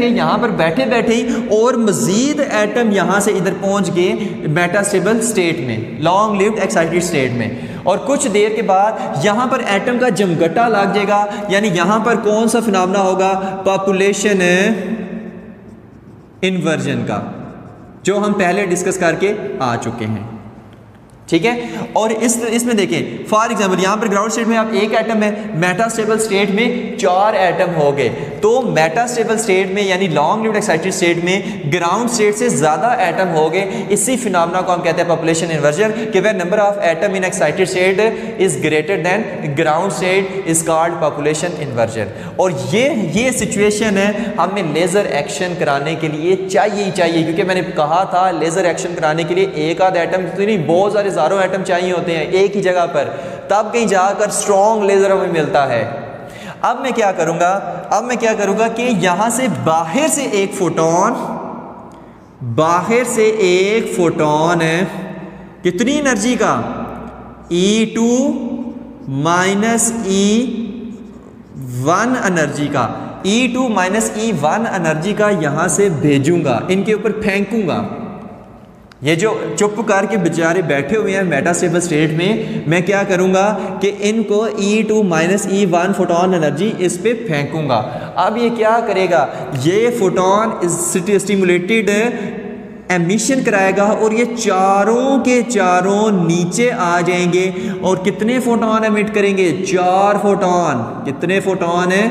यहाँ पर बैठे ही और मज़ीद एटम यहाँ से इधर पहुँच गए मेटास्टेबल स्टेट में, लॉन्ग लिव्ड एक्साइटेड स्टेट में। और कुछ देर के बाद यहाँ पर एटम का जमघटा लग जाएगा। यानी यहाँ पर कौन सा फिनोमेना होगा? पॉपुलेशन इन्वर्जन का, जो हम पहले डिस्कस करके आ चुके हैं। ठीक है। और इसमें देखें फॉर एग्जांपल यहाँ पर ग्राउंड स्टेट में आप एक एटम है, मेटास्टेबल स्टेट में 4 एटम हो गए। तो मेटास्टेबल स्टेट में यानी लॉन्ग लिव्ड एक्साइटेड स्टेट में ग्राउंड स्टेट से ज़्यादा एटम हो गए। इसी फिनोमेना को हम कहते हैं पॉपुलेशन इन्वर्जन, कि where number of atom in excited state is greater than ground state is called population inversion. और ये सिचुएशन है हमें लेज़र एक्शन कराने के लिए चाहिए, क्योंकि मैंने कहा था लेज़र एक्शन कराने के लिए एक आध एटम तो नहीं, बहुत सारे हजारों एटम चाहिए होते हैं एक ही जगह पर, तब कहीं जाकर स्ट्रॉन्ग लेजर हमें मिलता है। अब मैं क्या करूंगा कि यहां से बाहर से एक फोटोन है कितनी एनर्जी का? E2 माइनस E1 एनर्जी का, E2 माइनस E1 एनर्जी का यहां से भेजूंगा, इनके ऊपर फेंकूंगा। ये जो चुप करके बेचारे बैठे हुए हैं मेटास्टेबल स्टेट में, मैं क्या करूंगा कि इनको E2 minus E1 photon energy इस पे फेंकूंगा। अब ये क्या करेगा? ये फोटोन स्टिमुलेटेड एमिशन कराएगा और ये चारों के चारों नीचे आ जाएंगे। और कितने फोटोन एमिट करेंगे? 4 फोटोन। कितने फोटोन है?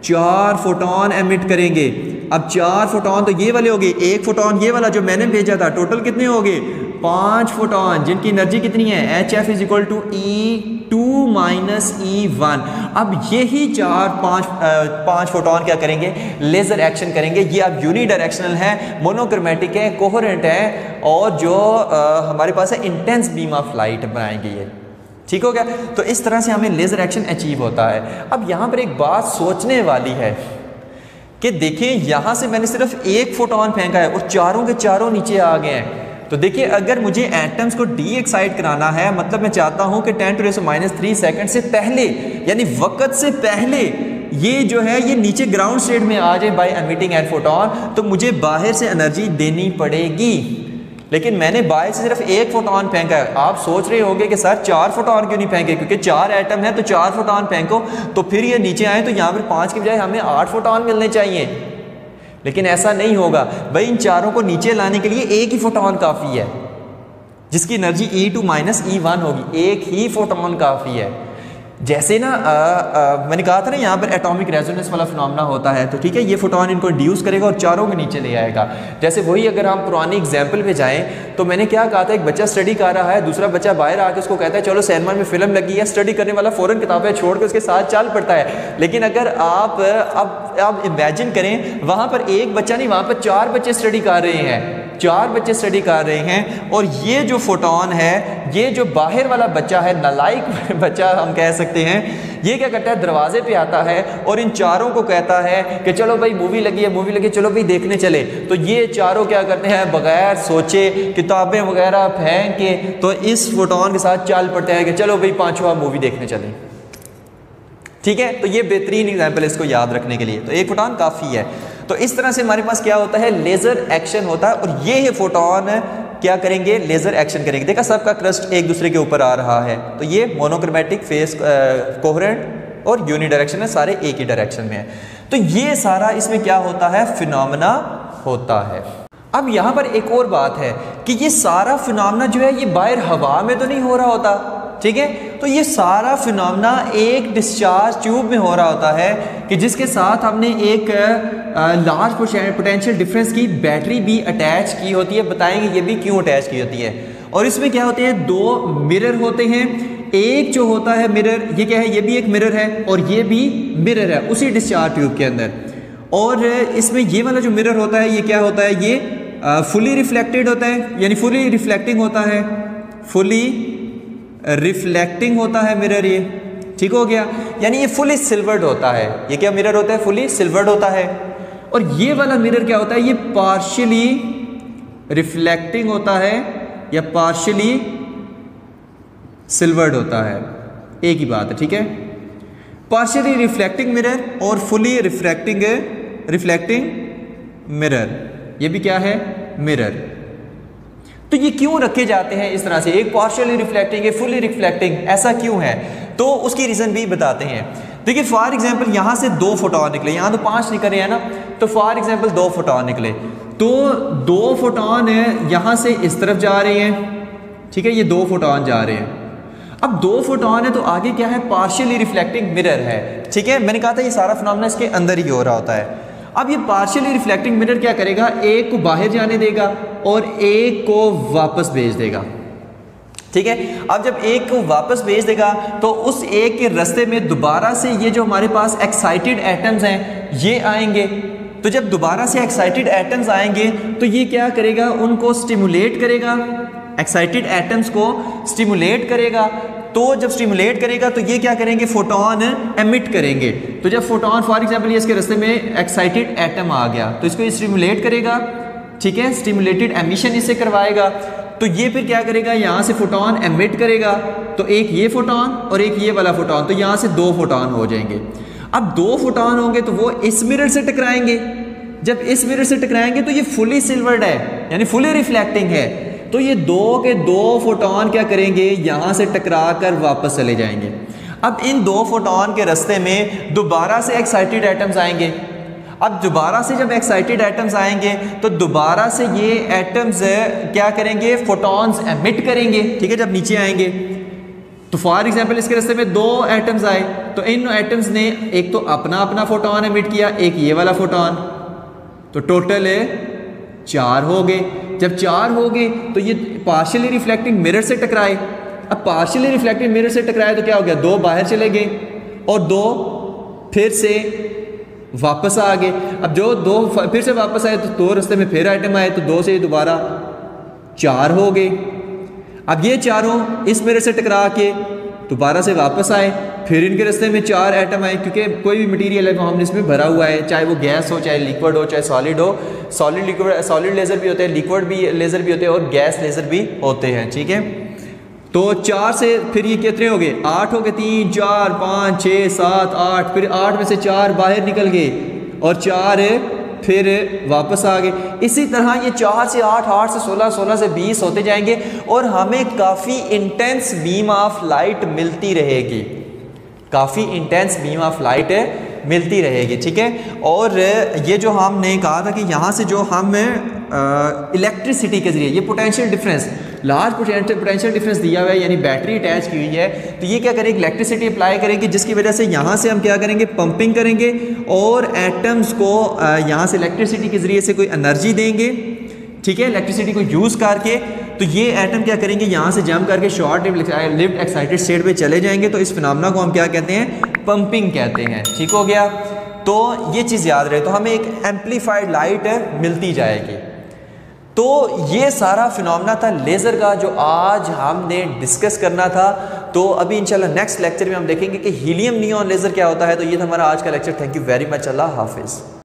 4 फोटोन एमिट करेंगे। अब 4 फोटोन तो ये वाले हो गए, एक फोटोन ये वाला जो मैंने भेजा था, टोटल कितने हो गए? 5 फोटोन, जिनकी एनर्जी कितनी है? HF is equal to E2 minus E1। अब यही 5 फोटोन क्या करेंगे? लेजर एक्शन करेंगे। ये अब यूनिडायरेक्शनल है, मोनोक्रोमेटिक है, कोहेरेंट है, और जो हमारे पास है इंटेंस बीम ऑफ लाइट बनाएंगे ये। ठीक हो गया? तो इस तरह से हमें लेजर एक्शन अचीव होता है। अब यहाँ पर एक बात सोचने वाली है कि देखिए यहाँ से मैंने सिर्फ एक फोटोन फेंका है और चारों के चारों नीचे आ गए हैं। तो देखिए अगर मुझे एटम्स को डी एक्साइट कराना है, मतलब मैं चाहता हूँ कि 10⁻³ सेकंड से पहले, यानी वक्त से पहले ये जो है ये नीचे ग्राउंड स्टेट में आ जाए बाय एमिटिंग एन फोटोन, तो मुझे बाहर से एनर्जी देनी पड़ेगी। लेकिन मैंने बाहर से सिर्फ एक फोटोन फेंका है। आप सोच रहे होंगे कि सर 4 फोटोन क्यों नहीं फेंके? क्योंकि 4 एटम है तो 4 फोटोन फेंको, तो फिर ये नीचे आए तो यहाँ पर 5 की बजाय हमें 8 फोटोन मिलने चाहिए। लेकिन ऐसा नहीं होगा भाई, इन चारों को नीचे लाने के लिए एक ही फोटोन काफ़ी है, जिसकी एनर्जी E2 माइनस E1 होगी। एक ही फोटोन काफ़ी है। जैसे ना मैंने कहा था ना यहाँ पर एटॉमिक रेजोनेंस वाला फिनोमेना होता है, तो ठीक है, ये फोटोन इनको इंड्यूस करेगा और चारों के नीचे ले आएगा। जैसे वही अगर हम पुरानी एग्जाम्पल पे जाएं तो मैंने क्या कहा था, एक बच्चा स्टडी कर रहा है, दूसरा बच्चा बाहर आके उसको कहता है चलो सिनेमा में फिल्म लगी है, स्टडी करने वाला फ़ौरन किताबें छोड़ के उसके साथ चल पड़ता है। लेकिन अगर आप इमेजिन करें, वहाँ पर एक बच्चा नहीं, वहाँ पर 4 बच्चे स्टडी कर रहे हैं, 4 बच्चे स्टडी कर रहे हैं। और ये जो फोटोन है, ये जो बाहर वाला बच्चा है, नालायक बच्चा हम कह सकते हैं, ये क्या करता है, दरवाजे पे आता है और इन चारों को कहता है कि चलो भाई मूवी लगी है, चलो भाई देखने चले। तो ये चारों क्या करते हैं, बगैर सोचे किताबें वगैरह फेंक के तो इस फोटोन के साथ चल पड़ते हैं कि चलो भाई 5वां मूवी देखने चलें। ठीक है, तो ये बेहतरीन एग्जाम्पल इसको याद रखने के लिए। तो एक फोटोन काफ़ी है। तो इस तरह से हमारे पास क्या होता है, लेज़र एक्शन होता है। और ये फोटोन क्या करेंगे, लेज़र एक्शन करेंगे। देखा सबका क्रस्ट एक दूसरे के ऊपर आ रहा है, तो ये मोनोक्रोमेटिक, फेस कोहेरेंट और यूनिडायरेक्शनल, सारे एक ही डायरेक्शन में है। तो ये सारा इसमें क्या होता है, फिनोमेना होता है। अब यहाँ पर एक और बात है कि ये सारा फिनोमेना जो है ये बाहर हवा में तो नहीं हो रहा होता, ठीक है। तो ये सारा फिनोमेना एक डिस्चार्ज ट्यूब में हो रहा होता है कि जिसके साथ हमने एक लार्ज पोटेंशियल डिफरेंस की बैटरी भी अटैच की होती है। बताएंगे ये भी क्यों अटैच की होती है। और इसमें क्या होते हैं, दो मिरर होते हैं। एक जो होता है मिरर, ये क्या है, ये भी एक मिरर है और ये भी मिरर है उसी डिस्चार्ज ट्यूब के अंदर। और इसमें ये वाला जो मिरर होता है ये क्या होता है, ये फुली रिफ्लेक्टेड होता है, यानी फुली रिफ्लेक्टिंग होता है, फुली रिफ्लेक्टिंग होता है मिरर ये, ठीक हो गया। यानी ये फुली सिल्वर्ड होता है। ये क्या मिरर होता है, फुली सिल्वर्ड होता है। और ये वाला मिरर क्या होता है, ये पार्शियली रिफ्लेक्टिंग होता है या पार्शियली सिल्वर्ड होता है, एक ही बात है, ठीक है। पार्शियली रिफ्लेक्टिंग मिरर और फुली रिफ्लेक्टिंग मिरर, ये भी क्या है, मिरर। तो ये क्यों रखे जाते हैं इस तरह से, एक पार्शियली रिफ्लेक्टिंग है, फुली रिफ्लेक्टिंग, ऐसा क्यों है, तो उसकी रीज़न भी बताते हैं। देखिए फॉर एग्जांपल यहाँ से 2 फोटोन निकले, यहाँ तो 5 निकल रहे हैं ना, तो फॉर एग्जांपल 2 फोटोन निकले, तो 2 फोटोन यहाँ से इस तरफ जा रहे हैं, ठीक है, ये 2 फोटोन जा रहे हैं। अब 2 फोटोन है तो आगे क्या है, पार्शियली रिफ्लेक्टिंग मिरर है, ठीक है। मैंने कहा था ये सारा फिनोमेना इसके अंदर ही हो रहा होता है। अब ये पार्शियली रिफ्लेक्टिंग मिरर क्या करेगा, एक को बाहर जाने देगा और एक को वापस भेज देगा, ठीक है। अब जब एक को वापस भेज देगा तो उस एक के रास्ते में दोबारा से ये जो हमारे पास एक्साइटेड एटम्स हैं ये आएंगे। तो जब दोबारा से एक्साइटेड एटम्स आएंगे तो ये क्या करेगा, उनको स्टिमुलेट करेगा, एक्साइटेड एटम्स को स्टिमुलेट करेगा। तो जब स्टिमुलेट करेगा तो ये क्या करेंगे, फोटोन एमिट करेंगे। तो जब फोटोन फॉर एग्जांपल ये इसके रास्ते में एक्साइटेड एटम आ गया तो इसको स्टिमुलेट करेगा, ठीक है, स्टिमुलेटेड एमिशन इससे करवाएगा। तो ये फिर क्या करेगा, यहाँ से फोटोन एमिट करेगा, तो एक ये फोटोन और एक ये वाला फोटोन, तो यहाँ से 2 फोटोन हो जाएंगे। अब 2 फोटोन होंगे तो वो इस मिरर से टकराएंगे। जब इस मिरर से टकराएंगे तो ये फुली सिल्वर्ड है, यानी फुली रिफ्लेक्टिंग है। तो ये 2 के 2 फोटोन क्या करेंगे, यहाँ से टकरा कर वापस चले जाएंगे। अब इन 2 फोटोन के रास्ते में दोबारा से एक्साइटेड एटम्स आएंगे। अब दोबारा से जब एक्साइटेड एटम्स आएंगे तो दोबारा से ये एटम्स क्या करेंगे, फोटॉन्स एमिट करेंगे, ठीक है, जब नीचे आएंगे। तो फॉर एग्जांपल इसके रास्ते में 2 एटम्स आए तो इन एटम्स ने एक तो अपना अपना फोटोन एमिट किया, एक ये वाला फोटोन, तो टोटल 4 हो गए। जब 4 हो गए तो ये पार्शियली रिफ्लेक्टिंग मिरर से टकराए। अब पार्शियली रिफ्लेक्टिंग मिरर से टकराए तो क्या हो गया, 2 बाहर चले गए और 2 फिर से वापस आ गए। अब जो 2 फिर से वापस आए तो 2 रास्ते में फिर आइटम आए तो 2 से दोबारा 4 हो गए। अब ये चारों इस मिरर से टकरा के दोबारा से वापस आए, फिर इनके रास्ते में 4 एटम आए, क्योंकि कोई भी मटेरियल है वो हमने इसमें भरा हुआ है, चाहे वो गैस हो, चाहे लिक्विड हो, चाहे सॉलिड हो। सॉलिड लेज़र भी होते हैं, लिक्विड भी लेज़र भी होते हैं और गैस लेज़र भी होते हैं, ठीक है। तो 4 से फिर ये कितने हो गए, 8 हो गए, 3 4 5 6 7 8, फिर 8 में से 4 बाहर निकल गए और 4 फिर वापस आ गए। इसी तरह ये 4 से 8, 8 से 16, 16 से 20 होते जाएंगे और हमें काफ़ी इंटेंस बीम ऑफ लाइट मिलती रहेगी, काफ़ी इंटेंस बीम ऑफ लाइट मिलती रहेगी, ठीक है। और ये जो हमने कहा था कि यहाँ से जो हम इलेक्ट्रिसिटी के ज़रिए, ये potential difference, large potential difference दिया हुआ है, यानी बैटरी अटैच की हुई है, तो ये क्या करेंगे, इलेक्ट्रिसिटी अप्लाई करेंगे, जिसकी वजह से यहाँ से हम क्या करेंगे, पंपिंग करेंगे और एटम्स को यहाँ से इलेक्ट्रिसिटी के ज़रिए से कोई एनर्जी देंगे, ठीक है, इलेक्ट्रिसिटी को यूज़ करके। तो ये एटम क्या करेंगे, यहाँ से जंप करके शॉर्ट लिव्ड एक्साइटेड स्टेट पे चले जाएंगे। तो इस फिनोमेना को हम क्या कहते हैं, पंपिंग कहते हैं, ठीक हो गया। तो ये चीज़ याद रहे, तो हमें एक एम्पलीफाइड लाइट मिलती जाएगी। तो ये सारा फिनोमेना था लेज़र का जो आज हमने डिस्कस करना था। तो अभी इंशाल्लाह नेक्स्ट लेक्चर में हम देखेंगे कि हीलियम नियॉन लेज़र क्या होता है। तो ये था हमारा आज का lecture. Thank you very much. अल्लाह हाफिज़।